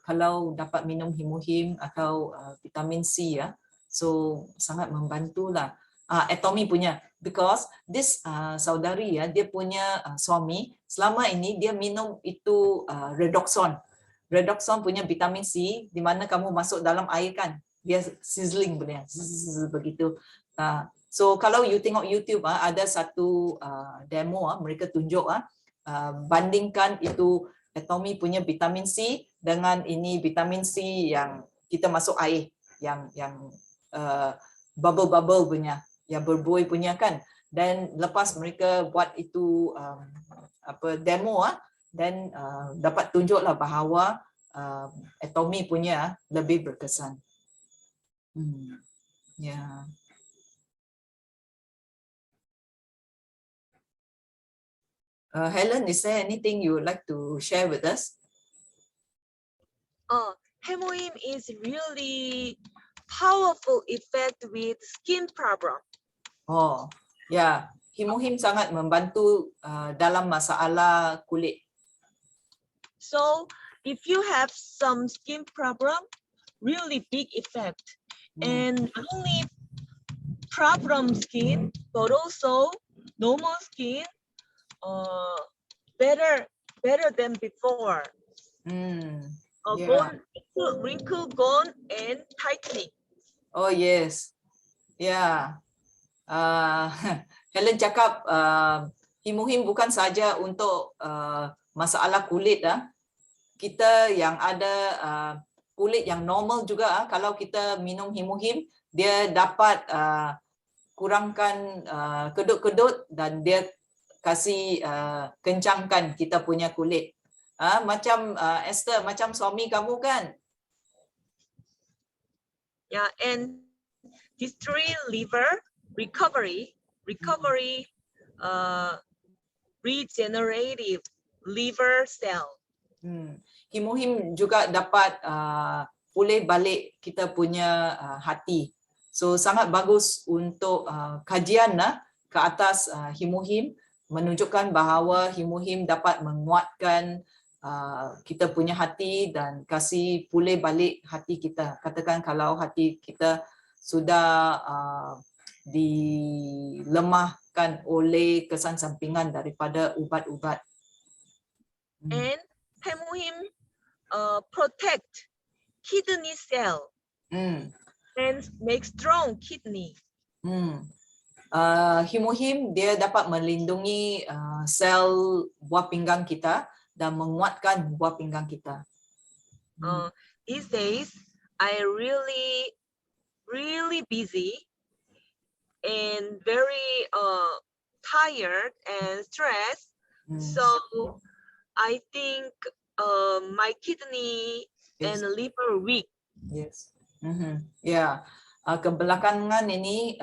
kalau dapat minum Himohim atau vitamin C so sangat membantulah. Atomy punya, because this saudari ya, dia punya suami selama ini dia minum itu redoxon. Redoxon punya vitamin C, di mana kamu masuk dalam air kan, dia sizzling begitu. So kalau you tengok YouTube ada satu demo mereka tunjuk bandingkan itu Atomy punya vitamin C dengan ini vitamin C yang kita masuk air, yang bubble punya, yang berbuih punya kan. Dan lepas mereka buat itu demo dan dapat tunjuklah bahawa Atomy punya lebih berkesan. Yeah. Helen, is there anything you would like to share with us? Hemohim is really powerful effect with skin problem. Oh, ya, Hemohim sangat membantu dalam masalah kulit. So if you have some skin problem, really big effect. And not only problem skin, but also normal skin, better than before. Yeah. Wrinkle gone and tightening. Oh yes, ya. Helen cakap Hemohim bukan saja untuk masalah kulit. Kita yang ada kulit yang normal juga, kalau kita minum Hemohim, dia dapat kurangkan kedut-kedut dan dia kasih kencangkan kita punya kulit. Macam Esther, macam suami kamu kan? Yeah, and destroy liver recovery, regenerative liver cell. Hemohim juga dapat pulih balik kita punya hati. So sangat bagus untuk kajian ke atas Hemohim, menunjukkan bahawa Hemohim dapat menguatkan kita punya hati dan kasih pulih balik hati kita. Katakan kalau hati kita sudah dilemahkan oleh kesan sampingan daripada ubat-ubat. And Hemohim protect kidney cell and make strong kidney. Hemohim dia dapat melindungi sel buah pinggang kita dan menguatkan buah pinggang kita. These days, I really busy and very tired and stressed. So I think my kidney and liver weak. Yes. Yeah. Kebelakangan ini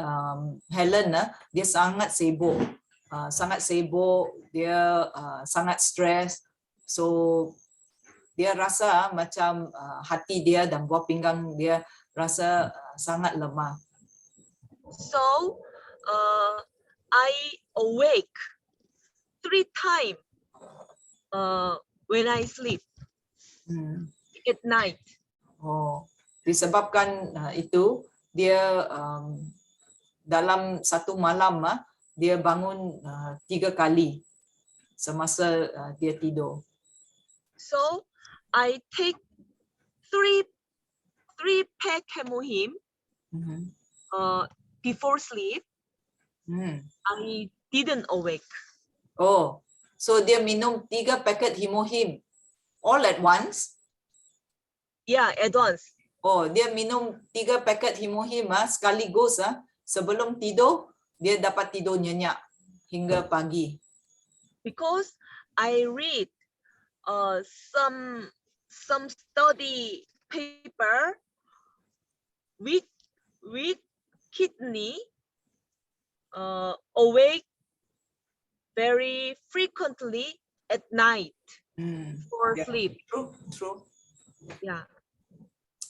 Helen dia sangat sibuk. Dia sangat stres. So dia rasa macam hati dia dan buah pinggang dia rasa sangat lemah. So I awake 3 times when I sleep at night. Oh, disebabkan itu dia dalam satu malam dia bangun 3 kali semasa dia tidur. So I take 3 pack Hemohim before sleep. I didn't awake. Oh, so dia minum 3 paket Hemohim all at once? Yeah, at once. Oh, dia minum 3 paket Hemohim sekaligus sebelum tidur, dia dapat tidur nyenyak hingga pagi. Because I read some study paper weak kidney awake very frequently at night for sleep. True. Yeah.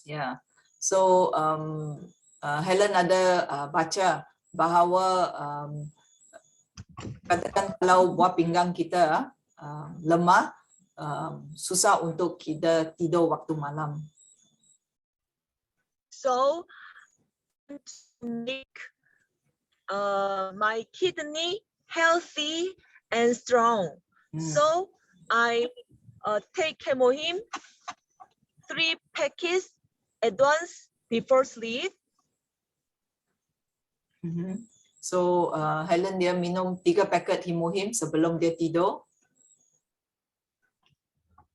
Yeah. So Helen ada baca bahawa katakan kalau buah pinggang kita lemah, susah untuk kita tidur waktu malam. So make my kidney healthy and strong. So I take Hemohim 3 packets at once before sleep. So Helen dia minum 3 paket Hemohim sebelum dia tidur.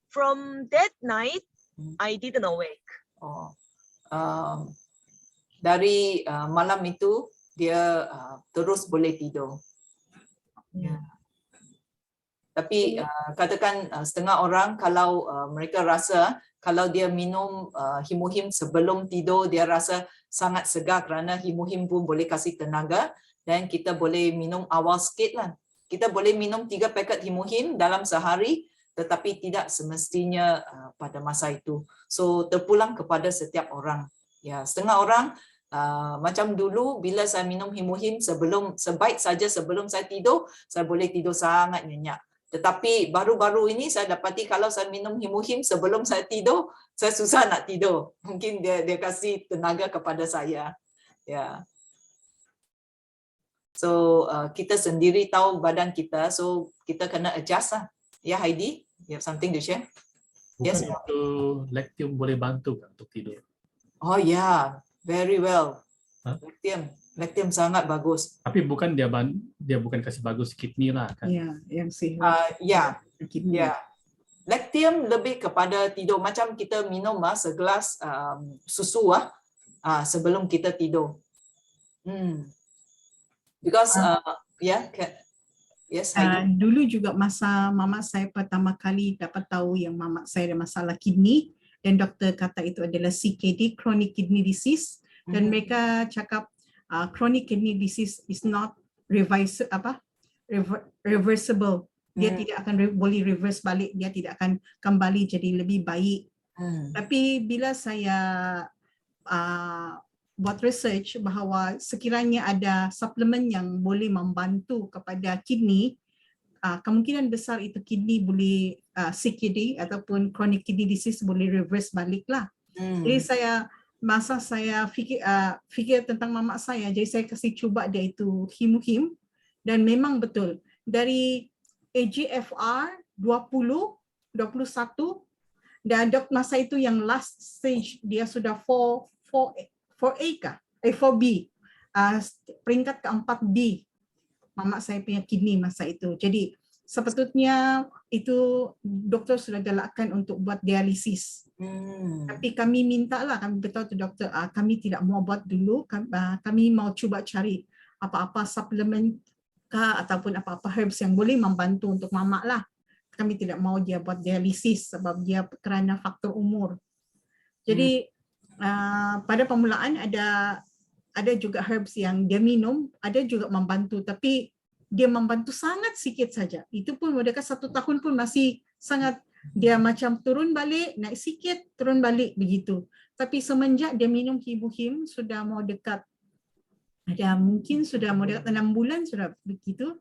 From that night, I didn't awake. Oh. Dari malam itu dia terus boleh tidur. Ya. Tapi katakan setengah orang kalau mereka rasa kalau dia minum Hemohim sebelum tidur dia rasa sangat segar kerana Hemohim pun boleh kasih tenaga, dan kita boleh minum awal sikit lah. Kita boleh minum 3 paket Hemohim dalam sehari, tetapi tidak semestinya pada masa itu. So terpulang kepada setiap orang. Ya, setengah orang macam dulu bila saya minum Hemohim sebaik saja sebelum saya tidur, saya boleh tidur sangat nyenyak. Tetapi baru-baru ini saya dapati kalau saya minum Hemohim sebelum saya tidur, saya susah nak tidur. Mungkin dia kasih tenaga kepada saya. Ya. So kita sendiri tahu badan kita, so kita kena adjust lah. Ya, Heidi, you have something to share? Bukan Yes. itu Lactium boleh bantu kan untuk tidur? Oh ya, very well. Huh? Lactium sangat bagus. Tapi bukan dia bukan kasih bagus kidney lah kan? Ya, yang sihat. Ya, Kidney. ya. Lactium lebih kepada tidur, macam kita minum segelas susu sebelum kita tidur. Because yes, Heidi. Dulu juga masa mama saya pertama kali dapat tahu yang mama saya ada masalah kidney, dan doktor kata itu adalah CKD, chronic kidney disease, dan mereka cakap chronic kidney disease is not reversible. Dia tidak akan boleh reverse balik, dia tidak akan kembali jadi lebih baik. Tapi bila saya buat research bahawa sekiranya ada suplemen yang boleh membantu kepada kidney, kemungkinan besar itu kidney boleh CKD ataupun chronic kidney disease boleh reverse balik lah. Jadi masa saya fikir tentang mama saya, jadi saya kasih cuba dia itu Hemohim, dan memang betul dari AGFR 20, 21, dan masa itu yang last stage dia sudah 4A kah? 4B. Peringkat keempat B. Mama saya punya kidney masa itu. Jadi sepatutnya itu doktor sudah galakkan untuk buat dialisis. Tapi kami mintalah, kami beritahu tu doktor, kami tidak mau buat dulu, kami mau cuba cari apa-apa suplemen kah ataupun apa-apa herbs yang boleh membantu untuk mama lah. Kami tidak mau dia buat dialisis sebab dia kerana faktor umur. Jadi pada permulaan ada juga herbs yang dia minum, ada juga membantu, tapi dia membantu sangat sikit saja. Itu pun dekat 1 tahun pun masih sangat, dia macam turun balik, naik sikit, turun balik begitu. Tapi semenjak dia minum Hemohim sudah mau dekat, mungkin sudah mau dekat 6 bulan sudah begitu.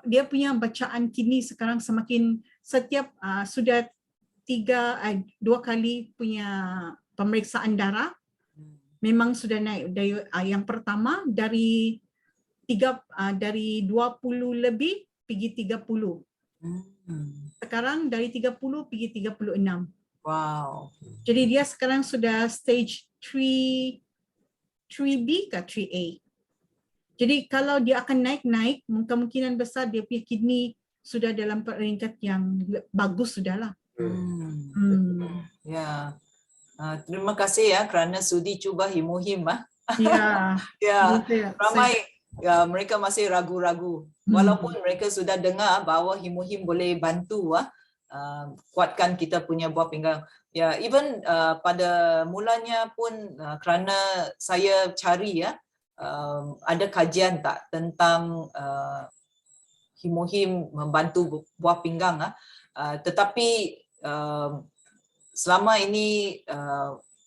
Dia punya bacaan kidney sekarang semakin setiap sudah 2 kali punya pemeriksaan darah memang sudah naik. Dari yang pertama dari 20 lebih pergi 30. Sekarang dari 30 pergi 36. Wow. Jadi dia sekarang sudah stage 3B ke 3A. Jadi kalau dia akan naik-naik, kemungkinan besar dia punya kidney sudah dalam peringkat yang bagus sudahlah. Ya. Terima kasih ya kerana sudi cuba Hemohim. Ya. Ya. Ramai mereka masih ragu-ragu. Walaupun mereka sudah dengar bahawa Hemohim boleh bantu kuatkan kita punya buah pinggang. Ya, even pada mulanya pun kerana saya cari ada kajian tak tentang Hemohim membantu buah pinggang, tetapi selama ini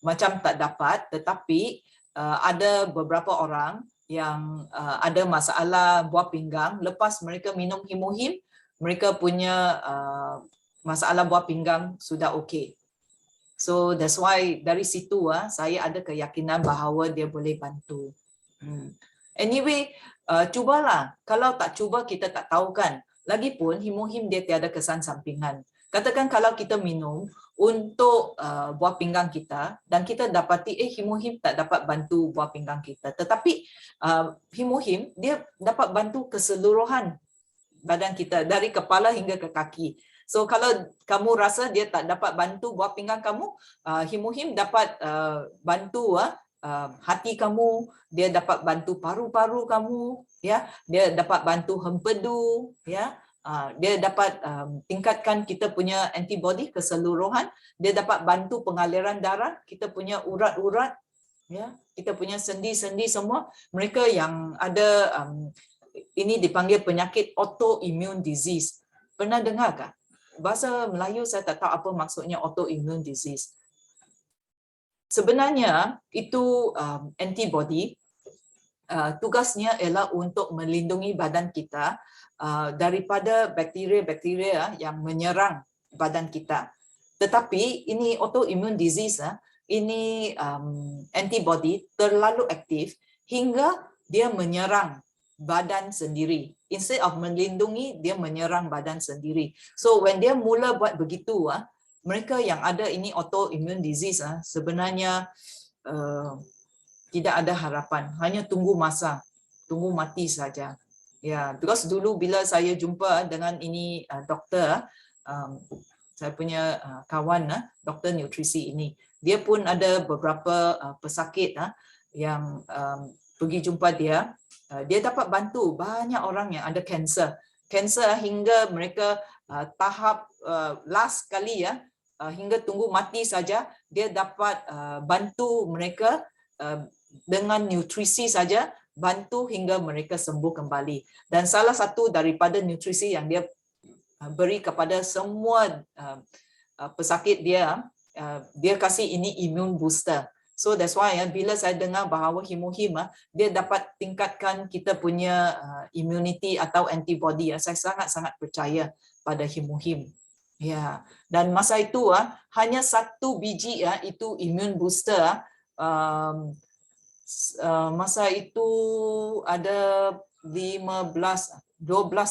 macam tak dapat, tetapi ada beberapa orang yang ada masalah buah pinggang, lepas mereka minum Hemohim, mereka punya masalah buah pinggang sudah okey. So that's why dari situ saya ada keyakinan bahawa dia boleh bantu. Anyway, Cubalah. Kalau tak cuba kita tak tahu kan. Lagipun Himohim dia tiada kesan sampingan. Katakan kalau kita minum untuk buah pinggang kita dan kita dapati Himohim tak dapat bantu buah pinggang kita. Tetapi Himohim dia dapat bantu keseluruhan badan kita dari kepala hingga ke kaki. So kalau kamu rasa dia tak dapat bantu buah pinggang kamu, Himohim dapat bantu hati kamu, dia dapat bantu paru-paru kamu, ya, dia dapat bantu hempedu, ya. Dia dapat tingkatkan kita punya antibody keseluruhan, dia dapat bantu pengaliran darah, kita punya urat-urat, ya, kita punya sendi-sendi semua. Mereka yang ada ini dipanggil penyakit autoimmune disease. Pernah dengar tak? Bahasa Melayu saya tak tahu apa maksudnya autoimmune disease. Sebenarnya itu antibody tugasnya ialah untuk melindungi badan kita daripada bakteria-bakteria yang menyerang badan kita. Tetapi ini autoimmune disease, ini antibody terlalu aktif hingga dia menyerang badan sendiri. Instead of melindungi, dia menyerang badan sendiri. So when dia mula buat begitu, mereka yang ada ini autoimmune disease sebenarnya tidak ada harapan, hanya tunggu masa, tunggu mati saja. Ya, because dulu bila saya jumpa dengan ini doktor, saya punya kawan doktor nutrisi ini, dia pun ada beberapa pesakit yang pergi jumpa dia. Dia dapat bantu banyak orang yang ada kanser hingga mereka tahap last kali hingga tunggu mati saja, dia dapat bantu mereka dengan nutrisi saja, bantu hingga mereka sembuh kembali. Dan salah satu daripada nutrisi yang dia beri kepada semua pesakit dia, dia kasih ini immune booster. So that's why bila saya dengar bahawa Himohim dia dapat tingkatkan kita punya immunity atau antibody, saya sangat-sangat percaya pada Himohim. Ya, dan masa itu hanya 1 biji itu immune booster. Masa itu ada 12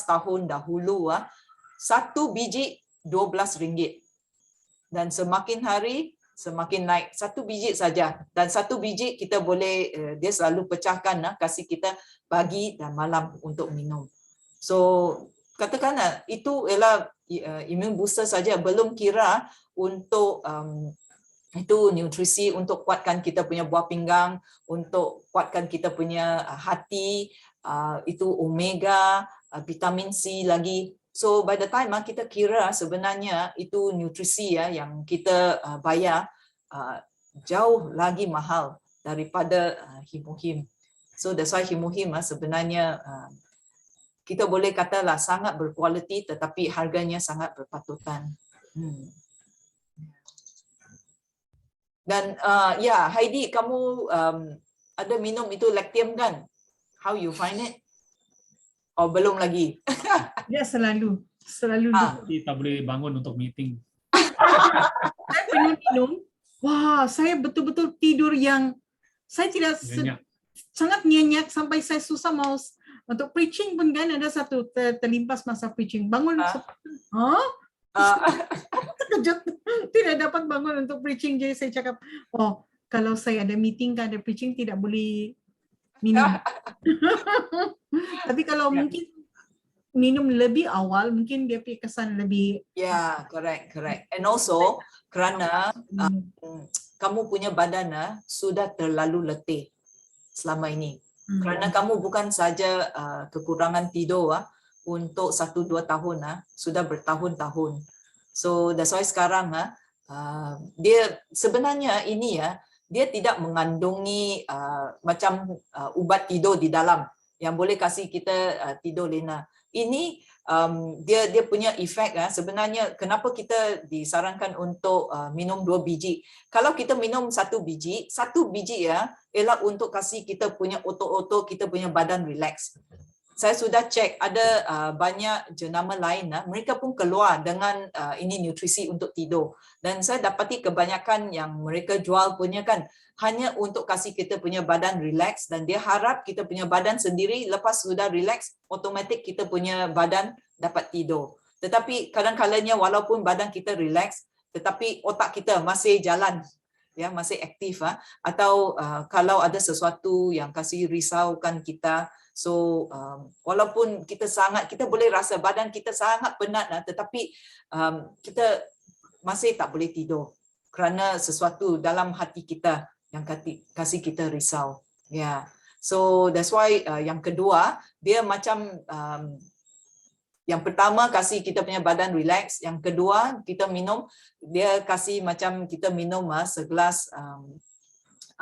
tahun dahulu, 1 biji RM12. Dan semakin hari semakin naik, 1 biji saja. Dan 1 biji kita boleh, dia selalu pecahkan, kasih kita pagi dan malam untuk minum. So katakanlah itu ialah immune booster saja, belum kira untuk itu nutrisi untuk kuatkan kita punya buah pinggang, untuk kuatkan kita punya hati, itu omega, vitamin C lagi. So by the time kita kira sebenarnya itu nutrisi yang kita bayar jauh lagi mahal daripada Himohim. So that's why Himohim sebenarnya kita boleh katalah sangat berkualiti, tetapi harganya sangat berpatutan. Dan ya, Heidi, kamu ada minum itu Lactium kan? How you find it? Oh, belum lagi. Dia selalu Tapi tak boleh bangun untuk meeting. saya minum. Wah, saya betul-betul tidur yang saya tidak Nyenyak. sangat nyenyak sampai saya susah mau untuk preaching pun kan, ada satu terlimpas masa preaching. Bangun terkejut tidak dapat bangun untuk preaching. Jadi saya cakap, oh kalau saya ada meeting kan, ada preaching, tidak boleh minum. Tapi kalau mungkin minum lebih awal, mungkin dia punya kesan lebih. Ya, correct. And also kerana kamu punya badan sudah terlalu letih selama ini. Kerana kamu bukan saja kekurangan tidur untuk 1-2 tahun, sudah bertahun-tahun. So that's why sekarang dia sebenarnya ini dia tidak mengandungi macam ubat tidur di dalam yang boleh kasih kita tidur lena. Ini dia punya efek sebenarnya. Kenapa kita disarankan untuk minum 2 biji? Kalau kita minum 1 biji ialah untuk kasih kita punya otot-otot, kita punya badan relax. saya sudah cek ada banyak jenama lain, mereka pun keluar dengan ini nutrisi untuk tidur. Dan saya dapati kebanyakan yang mereka jual punya kan hanya untuk kasih kita punya badan relax, dan dia harap kita punya badan sendiri lepas sudah relax, otomatik kita punya badan dapat tidur. Tetapi kadang-kadangnya walaupun badan kita relax, tetapi otak kita masih jalan, ya, masih aktif, atau kalau ada sesuatu yang kasih risaukan kita. So walaupun kita boleh rasa badan kita sangat penat, tetapi kita masih tak boleh tidur kerana sesuatu dalam hati kita yang kasih kita risau. Yeah. So that's why yang kedua dia macam yang pertama kasih kita punya badan relax, yang kedua kita minum, dia kasih macam kita minum segelas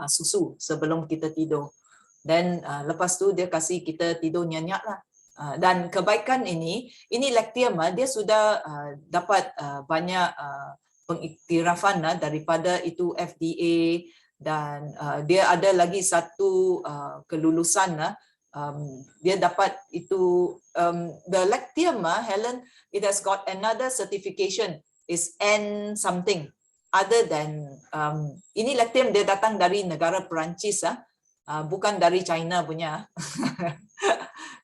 susu sebelum kita tidur. Dan lepas tu dia kasih kita tidur nyenyak lah. Dan kebaikan ini Lactium, dia sudah dapat banyak pengiktirafan daripada itu FDA, dan dia ada lagi satu kelulusan, dia dapat itu the Lactium, Helen, it has got another certification, is N something other than ini Lactium dia datang dari negara Perancis, bukan dari China punya.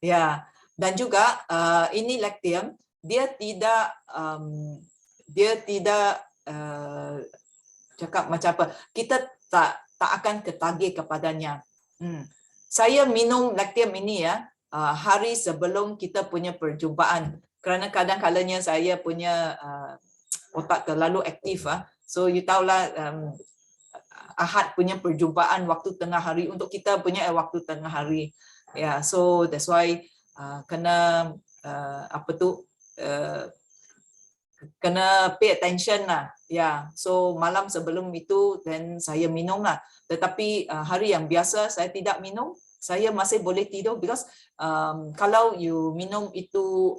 Ya, dan juga ini Lactium dia tidak cakap macam apa, kita tak akan ketagih kepadanya. Saya minum Lactium ini hari sebelum kita punya perjumpaan, kerana kadang-kadangnya saya punya otak terlalu aktif, so you tahulah Ahad punya perjumpaan waktu tengah hari untuk kita punya waktu tengah hari. Yeah, so that's why kena kena pay attention lah. Yeah, so malam sebelum itu then saya minum lah. Tetapi hari yang biasa saya tidak minum, saya masih boleh tidur, because kalau you minum itu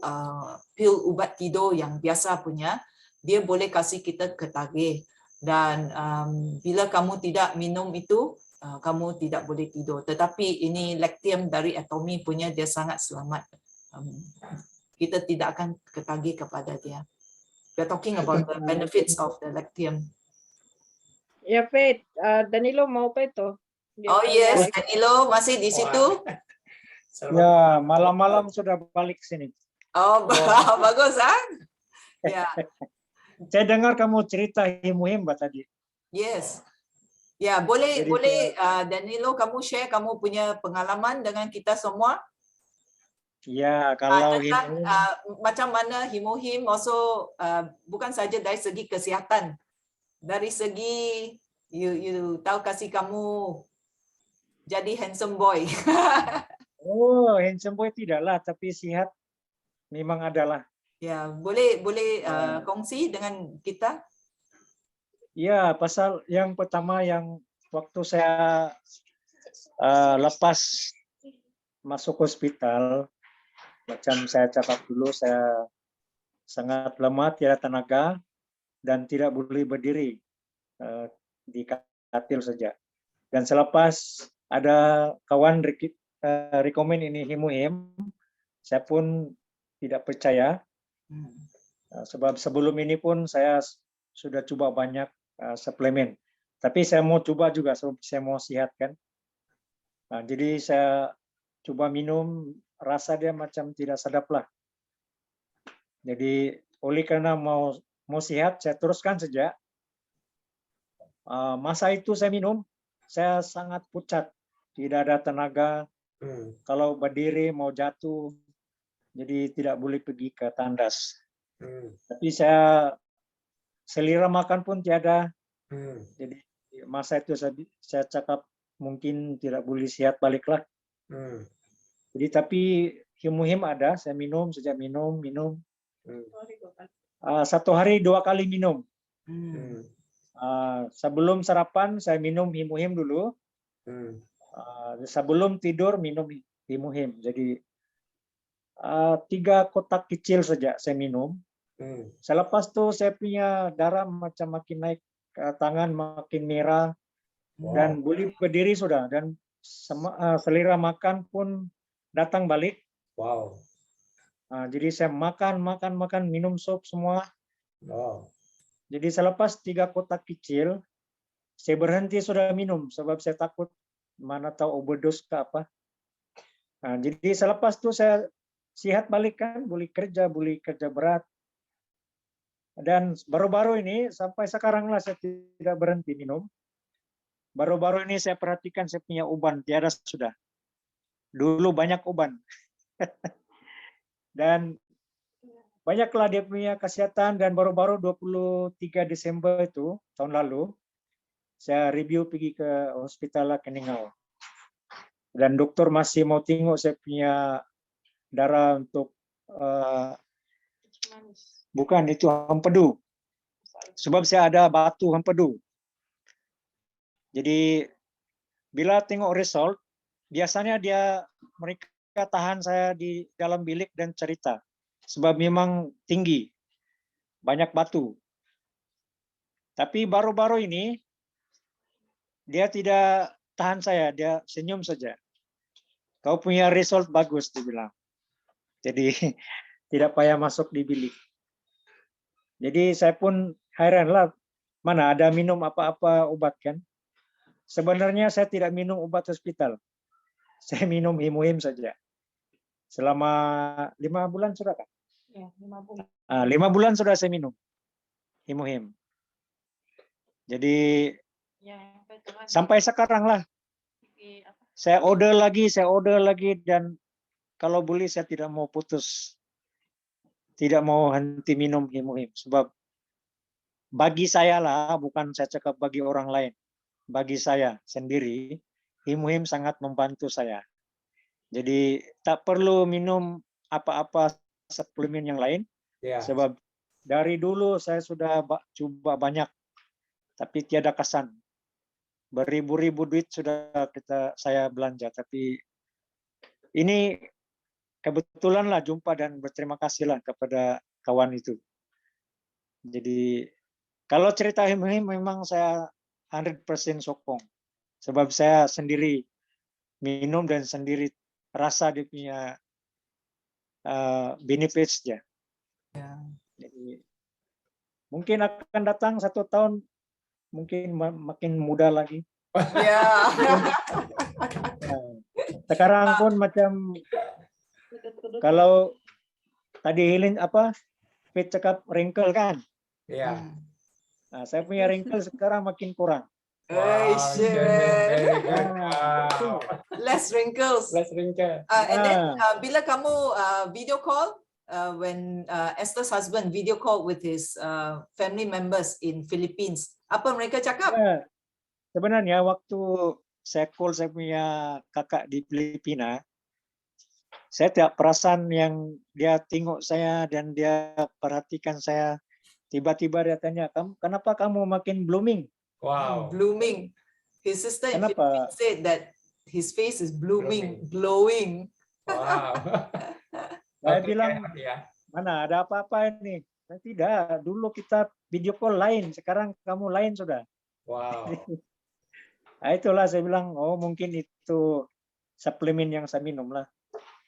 pil ubat tidur yang biasa punya, dia boleh kasih kita ketagih. Dan bila kamu tidak minum itu, kamu tidak boleh tidur. Tetapi ini Lactium dari Atomy punya, dia sangat selamat. Kita tidak akan ketagih kepada dia. We are talking about the benefits of the Lactium. Ya, Faith, Danilo mau apa itu? Oh yes, Danilo masih di situ. Ya, malam-malam sudah balik sini. Oh, bagus, Ya. Saya dengar kamu cerita Himuhim tadi. Yes. Ya, boleh Jadi, Danilo, kamu share kamu punya pengalaman dengan kita semua. Ya, kalau Tentang Himuhim, macam mana Himuhim also bukan saja dari segi kesihatan, dari segi you tahu kasih kamu jadi handsome boy. oh handsome boy tidaklah, tapi sehat memang adalah. Ya, boleh kongsi dengan kita. Ya, pasal yang pertama yang waktu saya lepas masuk hospital, macam saya cakap dulu, saya sangat lemah, tiada tenaga, dan tidak boleh berdiri, di katil saja. Dan selepas ada kawan rekomen ini Himuhim, saya pun tidak percaya. Sebab sebelum ini pun saya sudah coba banyak suplemen, tapi saya mau coba juga, saya mau sehat kan. Jadi saya coba minum, rasa dia macam tidak sedap lah. Jadi oleh karena mau sehat, saya teruskan saja. Masa itu saya minum, saya sangat pucat, tidak ada tenaga. Kalau berdiri mau jatuh, jadi tidak boleh pergi ke tandas. Tapi saya selera makan pun tiada. Jadi masa itu saya cakap mungkin tidak boleh sehat baliklah. Jadi tapi Himuhim ada, saya minum, sejak minum. Satu hari 2 kali minum. Sebelum sarapan saya minum Himuhim dulu. Sebelum tidur minum Himuhim. Jadi 3 kotak kecil saja saya minum. Selepas itu saya punya darah macam makin naik, tangan makin merah, dan boleh berdiri sudah, dan selera makan pun datang balik. Wow. Jadi saya makan, minum sup semua. Wow. Jadi selepas 3 kotak kecil, saya berhenti sudah minum sebab saya takut mana tahu overdose ke apa. Jadi selepas itu saya sehat balik kan, boleh kerja berat. Dan baru-baru ini sampai sekarang lah saya tidak berhenti minum. Baru-baru ini saya perhatikan saya punya uban tiada sudah. Dulu banyak uban. Dan banyaklah dia punya kesehatan dan baru-baru 23 Desember itu tahun lalu saya review pergi ke hospital Keningau. Dan dokter masih mau tengok saya punya darah untuk bukan itu empedu. Sebab saya ada batu empedu. Jadi bila tengok result, biasanya mereka tahan saya di dalam bilik dan cerita. Sebab memang tinggi, banyak batu. Tapi baru-baru ini dia tidak tahan saya, dia senyum saja. Kau punya result bagus, dia bilang. Jadi tidak payah masuk di bilik. Jadi saya pun heranlah, mana ada minum apa-apa obat kan? Sebenarnya saya tidak minum obat hospital. Saya minum Himuhim saja. Selama 5 bulan sudah kan? Ya, 5 bulan. 5 bulan sudah saya minum Himuhim. Jadi sampai sekarang lah. Saya order lagi dan kalau boleh saya tidak mau putus. Tidak mau henti minum Himuhim. Sebab bagi saya lah, bukan saya cakap bagi orang lain. Bagi saya sendiri, Himuhim sangat membantu saya. Jadi tak perlu minum apa-apa suplemen yang lain. Yeah. Sebab dari dulu saya sudah coba banyak, tapi tiada kesan. Beribu-ribu duit sudah saya belanja, tapi ini kebetulan lah jumpa dan berterima kasih lah kepada kawan itu. Jadi kalau cerita Himuhim memang saya 100% sokong. Sebab saya sendiri minum dan sendiri rasa dia punya benefits-nya. Jadi, mungkin akan datang 1 tahun, mungkin makin muda lagi. Ya. Sekarang pun macam kalau tadi Hilin Fit cakap wrinkle kan? Yeah. Saya punya wrinkle sekarang makin kurang. Hey, shit, Very good. Wow. Less wrinkles. Less wrinkle. And then bila kamu video call, when Esther's husband video call with his family members in Philippines, apa mereka cakap? Ya, sebenarnya waktu saya call saya punya kakak di Filipina, saya tidak perasan yang dia tengok saya dan dia perhatikan saya. Tiba-tiba dia tanya, kenapa kamu makin blooming? Wow. Blooming. His sister in Kenapa? Philippines said that his face is blooming, glowing. Wow. Saya Okay, bilang, ya. mana ada apa-apa ini? Tidak, dulu kita video call lain, sekarang kamu lain sudah. Wow. Nah, itulah saya bilang, oh mungkin itu suplemen yang saya minum lah,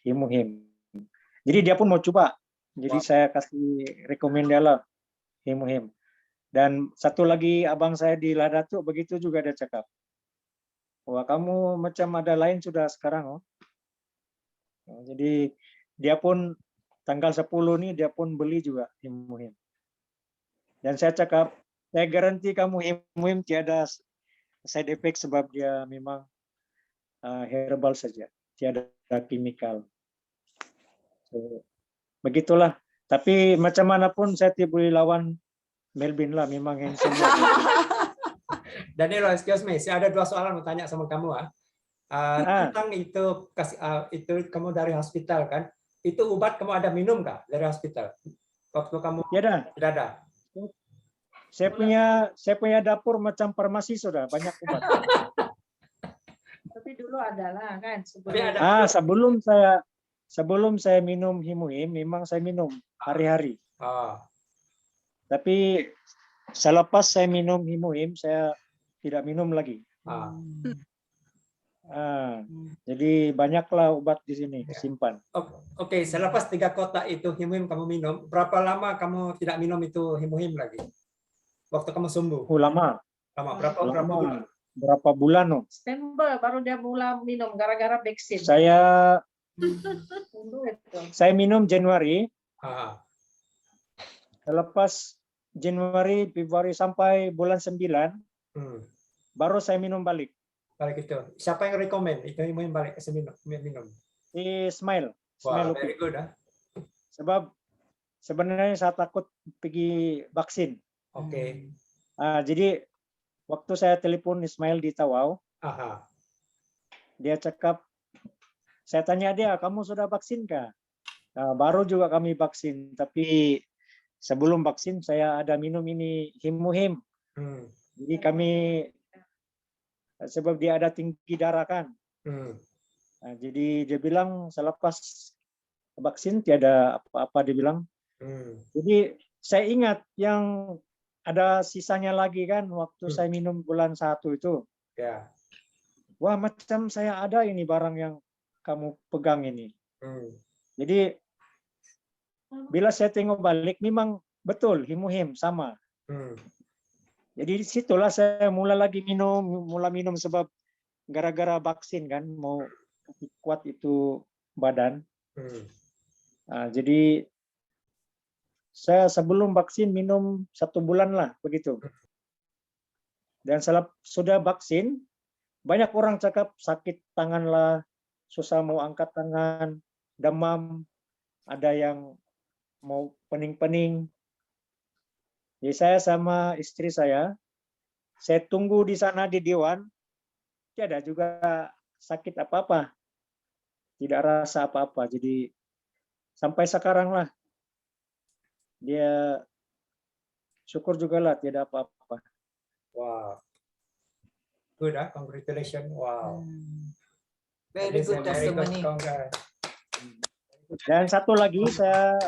Himuhim. Jadi dia pun mau coba. Jadi saya kasih rekomend dia lah, Himuhim. Dan satu lagi abang saya di Ladatu begitu juga dia cakap. Wah kamu macam ada lain sudah sekarang. Oh. Jadi dia pun tanggal 10 nih dia pun beli juga Himuhim. Dan saya cakap, saya garanti kamu Himuhim tiada side effect sebab dia memang herbal saja, tiada kimikal. So, begitulah. Tapi macam mana pun saya tidak boleh lawan Melvin lah, memang handsome. Danilo, excuse me, saya ada 2 soalan mau tanya sama kamu. Tentang itu kamu dari hospital kan? Itu obat kamu ada minum kah dari hospital? Waktu kamu tidak ada. Saya punya dapur macam farmasi sudah banyak obat. Tapi dulu adalah kan sebelum saya minum Himuhim memang saya minum hari-hari. Tapi selepas saya minum Himuhim saya tidak minum lagi. Jadi banyaklah obat di sini Ya. simpan. Oke, selepas 3 kotak itu himuhim kamu minum, berapa lama kamu tidak minum itu himuhim lagi? Waktu kamu sembuh? Lama. Lama. Berapa bulan? Berapa bulan? No? September baru dia mulai minum gara-gara vaksin. Saya Dulu itu. minum Januari. Ah. Selepas Januari, Februari sampai bulan 9, baru saya minum balik. Balik itu. Siapa yang rekomend itu himuhim balik ke minum? Smile. Wah, Smile very good. Sebab sebenarnya saya takut pergi vaksin. Oke. Jadi waktu saya telepon Ismail di Tawau, dia cakap, saya tanya dia, kamu sudah vaksin kah? Baru juga kami vaksin, tapi sebelum vaksin saya ada minum ini himuhim. Jadi kami, sebab dia ada tinggi darah kan. Jadi dia bilang selepas vaksin tiada apa-apa, dia bilang. Jadi saya ingat yang ada sisanya lagi kan waktu saya minum bulan 1 itu. Ya. Wah, macam saya ada ini barang yang kamu pegang ini. Jadi bila saya tengok balik memang betul himuhim sama. Jadi situlah saya mulai minum sebab gara-gara vaksin kan mau kuat itu badan. Jadi saya sebelum vaksin minum 1 bulan lah begitu. Dan sudah vaksin, banyak orang cakap sakit tangan lah, susah mau angkat tangan, demam, ada yang mau pening-pening. Jadi saya sama istri saya tunggu di sana di Dewan, tidak juga sakit apa-apa, tidak rasa apa-apa. Jadi sampai sekarang lah. Dia syukur juga lah tidak apa-apa. Wow. Good, congratulations. Wow. Very good testimony. Dan satu lagi saya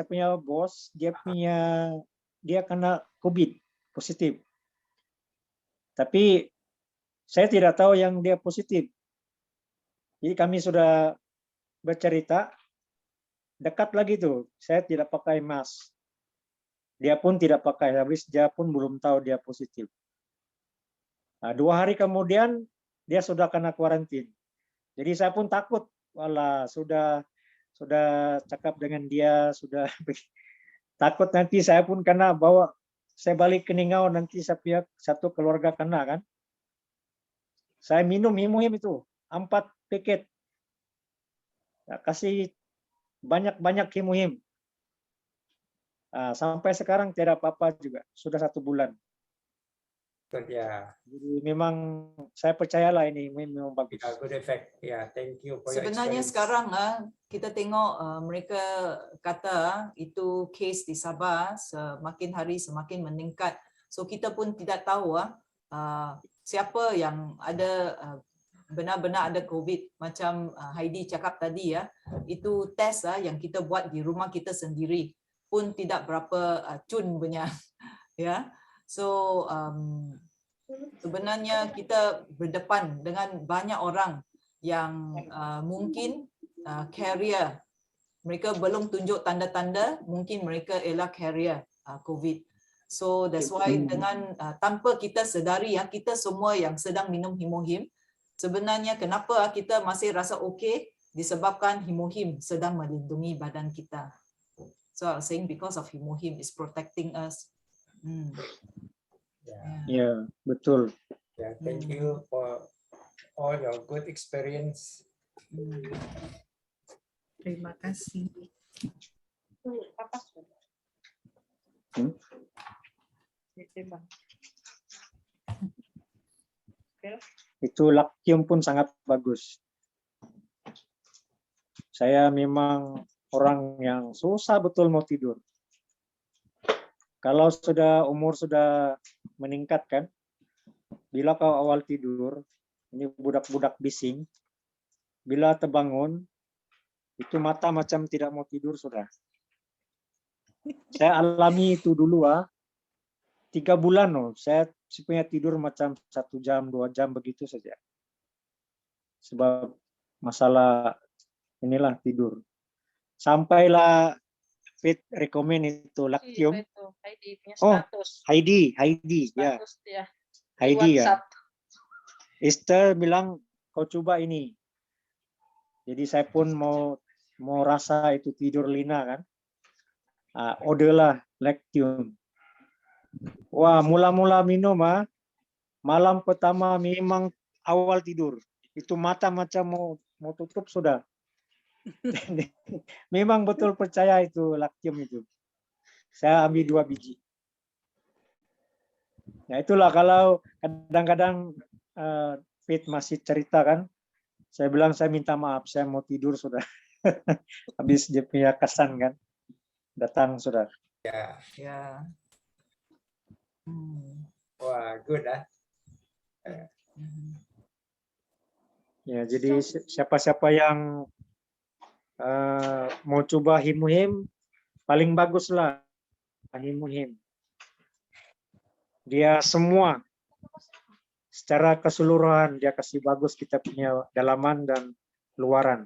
punya bos, dia kena COVID positif. Tapi saya tidak tahu yang dia positif. Jadi kami sudah bercerita. Dekat lagi tuh, saya tidak pakai mask. Dia pun tidak pakai, habis dia pun belum tahu dia positif. 2 hari kemudian dia sudah kena kuarantin. Jadi saya pun takut, walah sudah cakap dengan dia, sudah takut nanti saya pun kena bawa, saya balik ke Ningau nanti saya pihak satu keluarga kena kan. Saya minum himuhim itu 4 paket. Kasih banyak himuhim. Sampai sekarang tidak apa-apa juga. Sudah 1 bulan. Ya. Jadi memang saya percayalah ini memang bagus. Good effect. Ya, thank you for your Sebenarnya experience. sekarang kita tengok mereka kata itu kes di Sabah semakin hari semakin meningkat. So kita pun tidak tahu siapa yang ada benar-benar ada COVID. Macam Heidi cakap tadi itu tes yang kita buat di rumah kita sendiri pun tidak berapa cun punya. Ya. So sebenarnya kita berdepan dengan banyak orang yang mungkin carrier, mereka belum tunjuk tanda-tanda, mungkin mereka ialah carrier COVID. So that's why dengan tanpa kita sedari kita semua yang sedang minum himuhim, sebenarnya kenapa kita masih rasa okey disebabkan himuhim sedang melindungi badan kita. So I was saying because of himuhim is protecting us. Ya, betul. Yeah, thank you for all your good experience. Terima kasih. Itu lakium pun sangat bagus. Saya memang orang yang susah betul mau tidur. Kalau umur sudah meningkat kan, bila kau awal tidur, ini budak-budak bising, bila terbangun, itu mata macam tidak mau tidur sudah. Saya alami itu dulu 3 bulan loh, saya punya tidur macam 1 jam, 2 jam begitu saja. Sebab masalah inilah tidur. Sampailah Fit rekomen itu Lactium. Oh, Heidi ya. Heidi ya. Esther bilang kau coba ini. Jadi saya pun mau rasa itu tidur Lina kan. Orderlah Lactium. Wah, mula-mula minum malam pertama memang awal tidur. Itu mata macam mau tutup sudah. Memang betul percaya itu Lactium itu. Saya ambil 2 biji. Ya itulah kalau kadang-kadang Fit masih cerita kan. Saya bilang saya minta maaf, saya mau tidur sudah. Habis dia punya kesan kan. Datang sudah. Ya. Wah, good Ya, jadi siapa-siapa yang mau coba Himuhim, paling baguslah Himuhim. Dia semua secara keseluruhan dia kasih bagus kita punya dalaman dan luaran.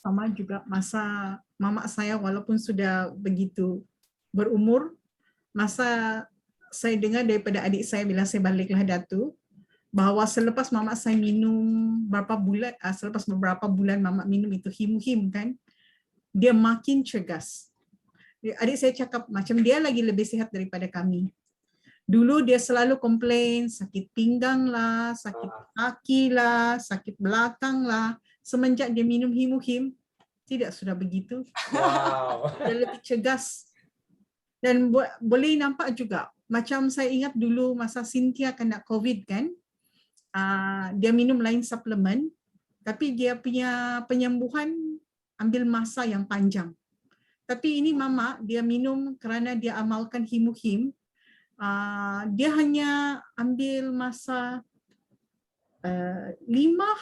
Sama juga masa mama saya walaupun sudah begitu berumur, masa saya dengar daripada adik saya bila saya baliklah Datu, bahwa selepas mama saya minum selepas beberapa bulan mama minum itu Himuhim kan, dia makin cergas. Adik saya cakap macam dia lagi lebih sihat daripada kami. Dulu dia selalu komplain sakit pinggang lah, sakit kaki lah, sakit belakang lah. Semenjak dia minum Himuhim, tidak sudah begitu. Wow. Dia lebih cergas. Dan boleh nampak juga, macam saya ingat dulu masa Cynthia kena COVID kan, dia minum lain suplemen, tapi dia punya penyembuhan ambil masa yang panjang. Tapi ini mama, dia minum kerana dia amalkan Himuhim, dia hanya ambil masa 5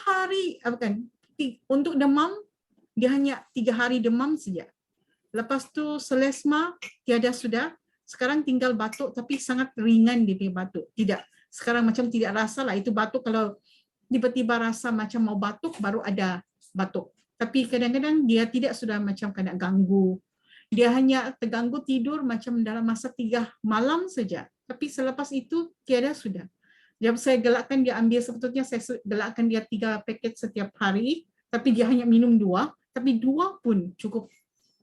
hari, untuk demam, dia hanya 3 hari demam saja. Lepas tu selesma, tiada sudah. Sekarang tinggal batuk, tapi sangat ringan dia punya batuk. Tidak. Sekarang macam tidak rasa lah. Itu batuk kalau tiba-tiba rasa macam mau batuk, baru ada batuk. Tapi kadang-kadang dia tidak sudah macam kena ganggu. Dia hanya terganggu tidur macam dalam masa 3 malam saja. Tapi selepas itu, tiada sudah. Jadi saya galakkan dia ambil, sebetulnya saya galakkan dia 3 paket setiap hari, tapi dia hanya minum 2, tapi 2 pun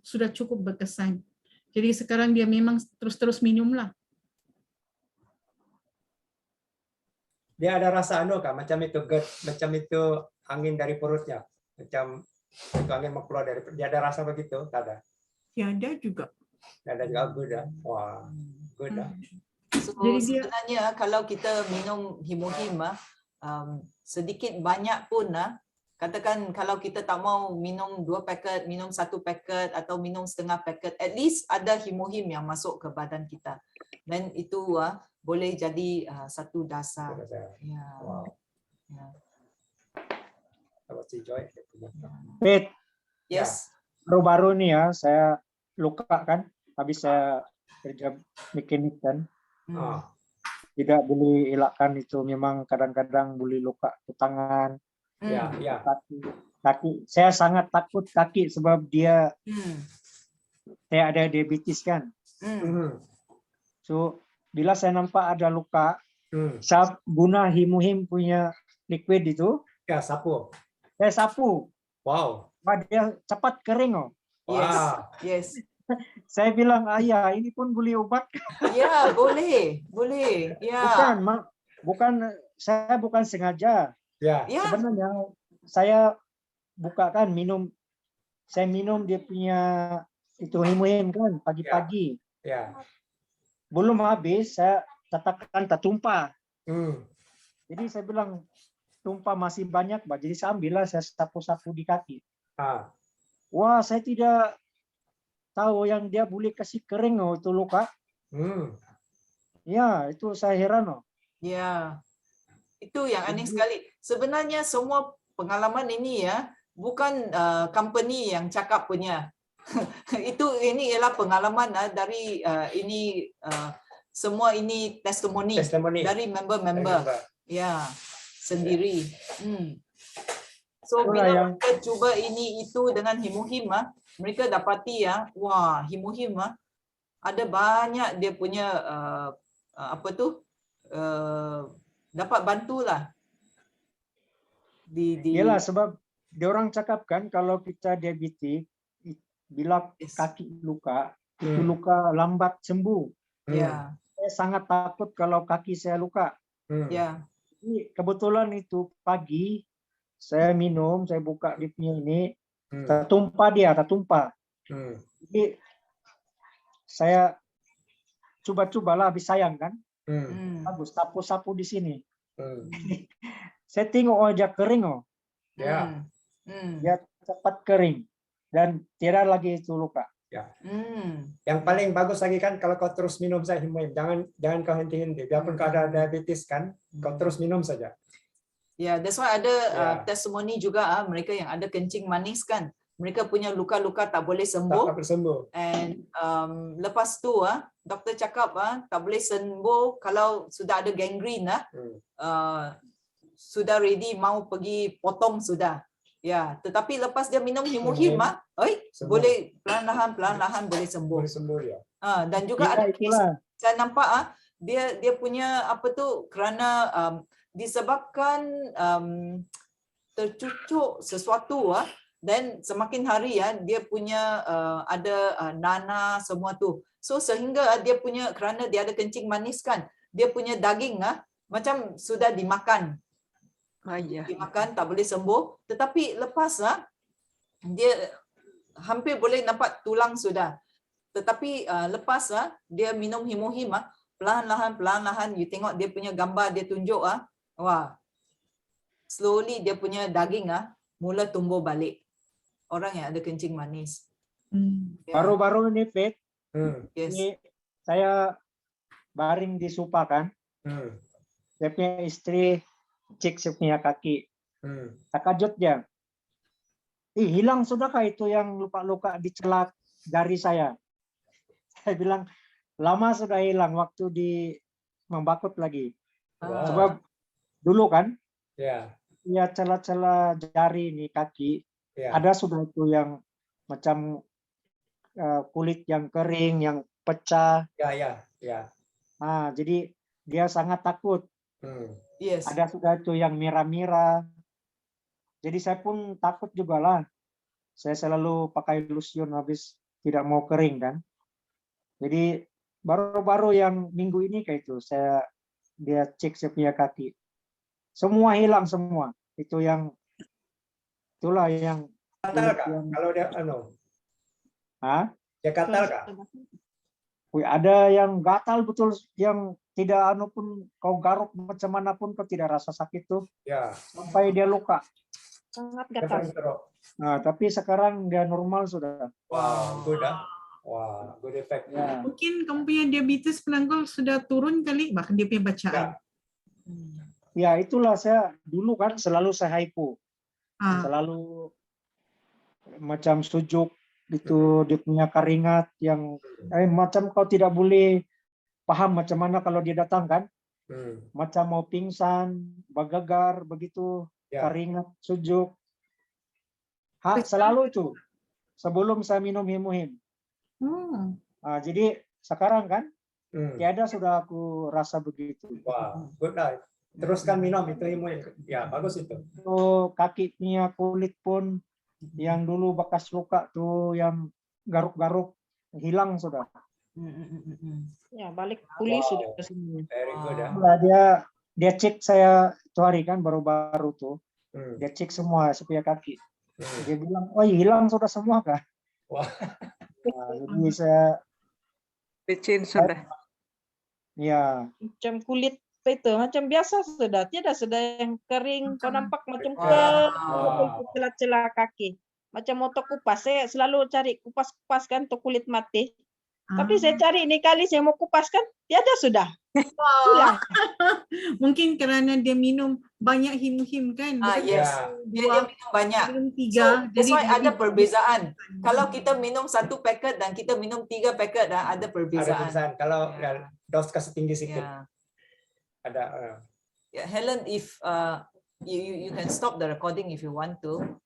sudah cukup berkesan. Jadi sekarang dia memang terus-terus minumlah. Dia ada rasa Kak, macam itu GERD, macam itu angin dari perutnya, macam itu angin mau keluar dari perut. Dia ada rasa begitu, tak ada? Tiada juga. Ada juga good Wah, good So sebenarnya kalau kita minum Himuhim, sedikit banyak pun, katakan kalau kita tak mau minum 2 paket, minum 1 paket atau minum setengah paket, at least ada Himuhim yang masuk ke badan kita. Dan itu boleh jadi satu dasar. Ya. Wow. Ya. Fit. Yes. Baru-baru nih ya, saya luka kan, habis saya kerja mekanik kan. Tidak boleh elakkan itu, memang kadang-kadang boleh luka ke tangan, kaki. Saya sangat takut kaki sebab dia saya ada diabetes kan. So bila saya nampak ada luka, saya guna Himuhim punya liquid itu. Ya, sapu. Saya sapu. Wow. Dia cepat kering. Yes. Saya bilang, ayah ini pun boleh obat. Ya, boleh. Ya. Saya bukan sengaja. Ya. Sebenarnya saya bukakan saya minum dia punya itu Himuhim kan pagi-pagi. Ya. Belum habis saya katakan tertumpah. Jadi saya bilang tumpah masih banyak, jadi saya ambillah, saya sapu-sapu di kaki. Wah, saya tidak tahu yang dia boleh kasih kering itu luka. Ya, itu saya heran. Ya, itu yang aneh sekali. Sebenarnya semua pengalaman ini bukan company yang cakap punya. ini ialah pengalaman dari ini semua ini testimoni dari member-member ya sendiri. So bila mereka cuba ini itu dengan Himuhim mereka dapati wah Himuhim ada banyak dia punya dapat bantulah Yalah, sebab dia orang cakap kan kalau kita diabetik bila kaki luka itu luka lambat sembuh. Ya. Saya sangat takut kalau kaki saya luka. Ya. Jadi kebetulan itu pagi saya minum, saya buka dia punya ini, tertumpah. Jadi saya coba-cobalah, habis sayang kan, bagus sapu-sapu di sini. Saya tengok aja kering dia cepat kering dan tidak lagi itu luka. Ya. Yang paling bagus lagi kan kalau kau terus minum saja Himuhim, jangan kau henti-henti, biarpun kau ada diabetes kan, kau terus minum saja. Ya, that's why ada testimoni juga mereka yang ada kencing manis kan. Mereka punya luka-luka tak boleh sembuh. Tak boleh sembuh. And lepas tu doktor cakap tak boleh sembuh kalau sudah ada gangrene sudah ready mau pergi potong sudah. Ya, tetapi lepas dia minum Himuhim boleh perlahan-lahan boleh sembuh. Boleh sembuh ya. Dan juga ada saya nampak dia punya kerana disebabkan tercucuk sesuatu dan semakin hari dia punya ada nanah semua tu. So sehingga dia punya kerana dia ada kencing manis kan, dia punya daging macam sudah dimakan. Dimakan tak boleh sembuh, tetapi lepas dia hampir boleh nampak tulang sudah. Tetapi lepas dia minum Himuhim perlahan-lahan you tengok dia punya gambar dia tunjuk wah. Slowly dia punya daging mula tumbuh balik. Orang yang ada kencing manis. Baru-baru ini Pet, Yes. ini saya baring di sofa kan. Saya punya istri cek saya punya kaki. Terkejut dia. Hilang sudahkah itu yang luka-luka di celak jari saya? Saya bilang lama sudah hilang waktu di membakut lagi. Sebab dulu kan, ya celah-celah jari ini kaki ada sudah itu yang macam kulit yang kering, yang pecah. Ya. Jadi dia sangat takut. Yes. Ada sudah itu yang merah-merah. Jadi saya pun takut juga lah. Saya selalu pakai lotion habis tidak mau kering kan. Jadi baru-baru yang minggu ini kayak itu dia cek saya punya kaki. Semua hilang semua. Itulah yang gatal kah? Kalau dia dia gatal kah? Ada yang gatal betul, yang tidak pun kau garuk macam mana pun kau tidak rasa sakit tuh. Ya. Sampai dia luka. Sangat gatal. Tapi sekarang dia normal sudah. Wow, good Wah, good effect. Ya. Mungkin kamu punya diabetes penanggal sudah turun kali, bahkan dia punya bacaan. Ya itulah saya dulu kan selalu saya hypo. Selalu macam sujuk itu dia punya keringat yang macam kau tidak boleh paham macam mana kalau dia datang kan. Macam mau pingsan, bagagar begitu, keringat, sujuk. Selalu itu sebelum saya minum Himuhim. Jadi sekarang kan tiada sudah aku rasa begitu. Wah, good lah. Teruskan minum itu Himuhim. Ya, bagus itu. Kakinya kulit pun yang dulu bekas luka tuh yang garuk-garuk hilang sudah. Ya, balik pulih sudah ke sini. Very good Dia cek saya itu hari kan baru-baru tuh. Dia cek semua supaya kaki. Dia bilang, "Oh, hilang sudah semua kah?" Wah. Jadi saya licin sudah. Ya. Macam kulit itu macam biasa sudah, tidak sudah yang kering. Kau nampak macam celah-celah kaki. Macam motor kupas, saya selalu cari kupas-kupas kan untuk kulit mati. Tapi saya cari Nikalis yang mau kupaskan, tiada sudah. Hilang. Mungkin kerana dia minum banyak him kan. Yes. Dia minum banyak. Minum 3. So, that's why ada perbezaan. Kalau kita minum 1 paket dan kita minum 3 paket, ada perbezaan. Kalau dos kasih tinggi sikit. Ada. Helen, if you can stop the recording if you want to.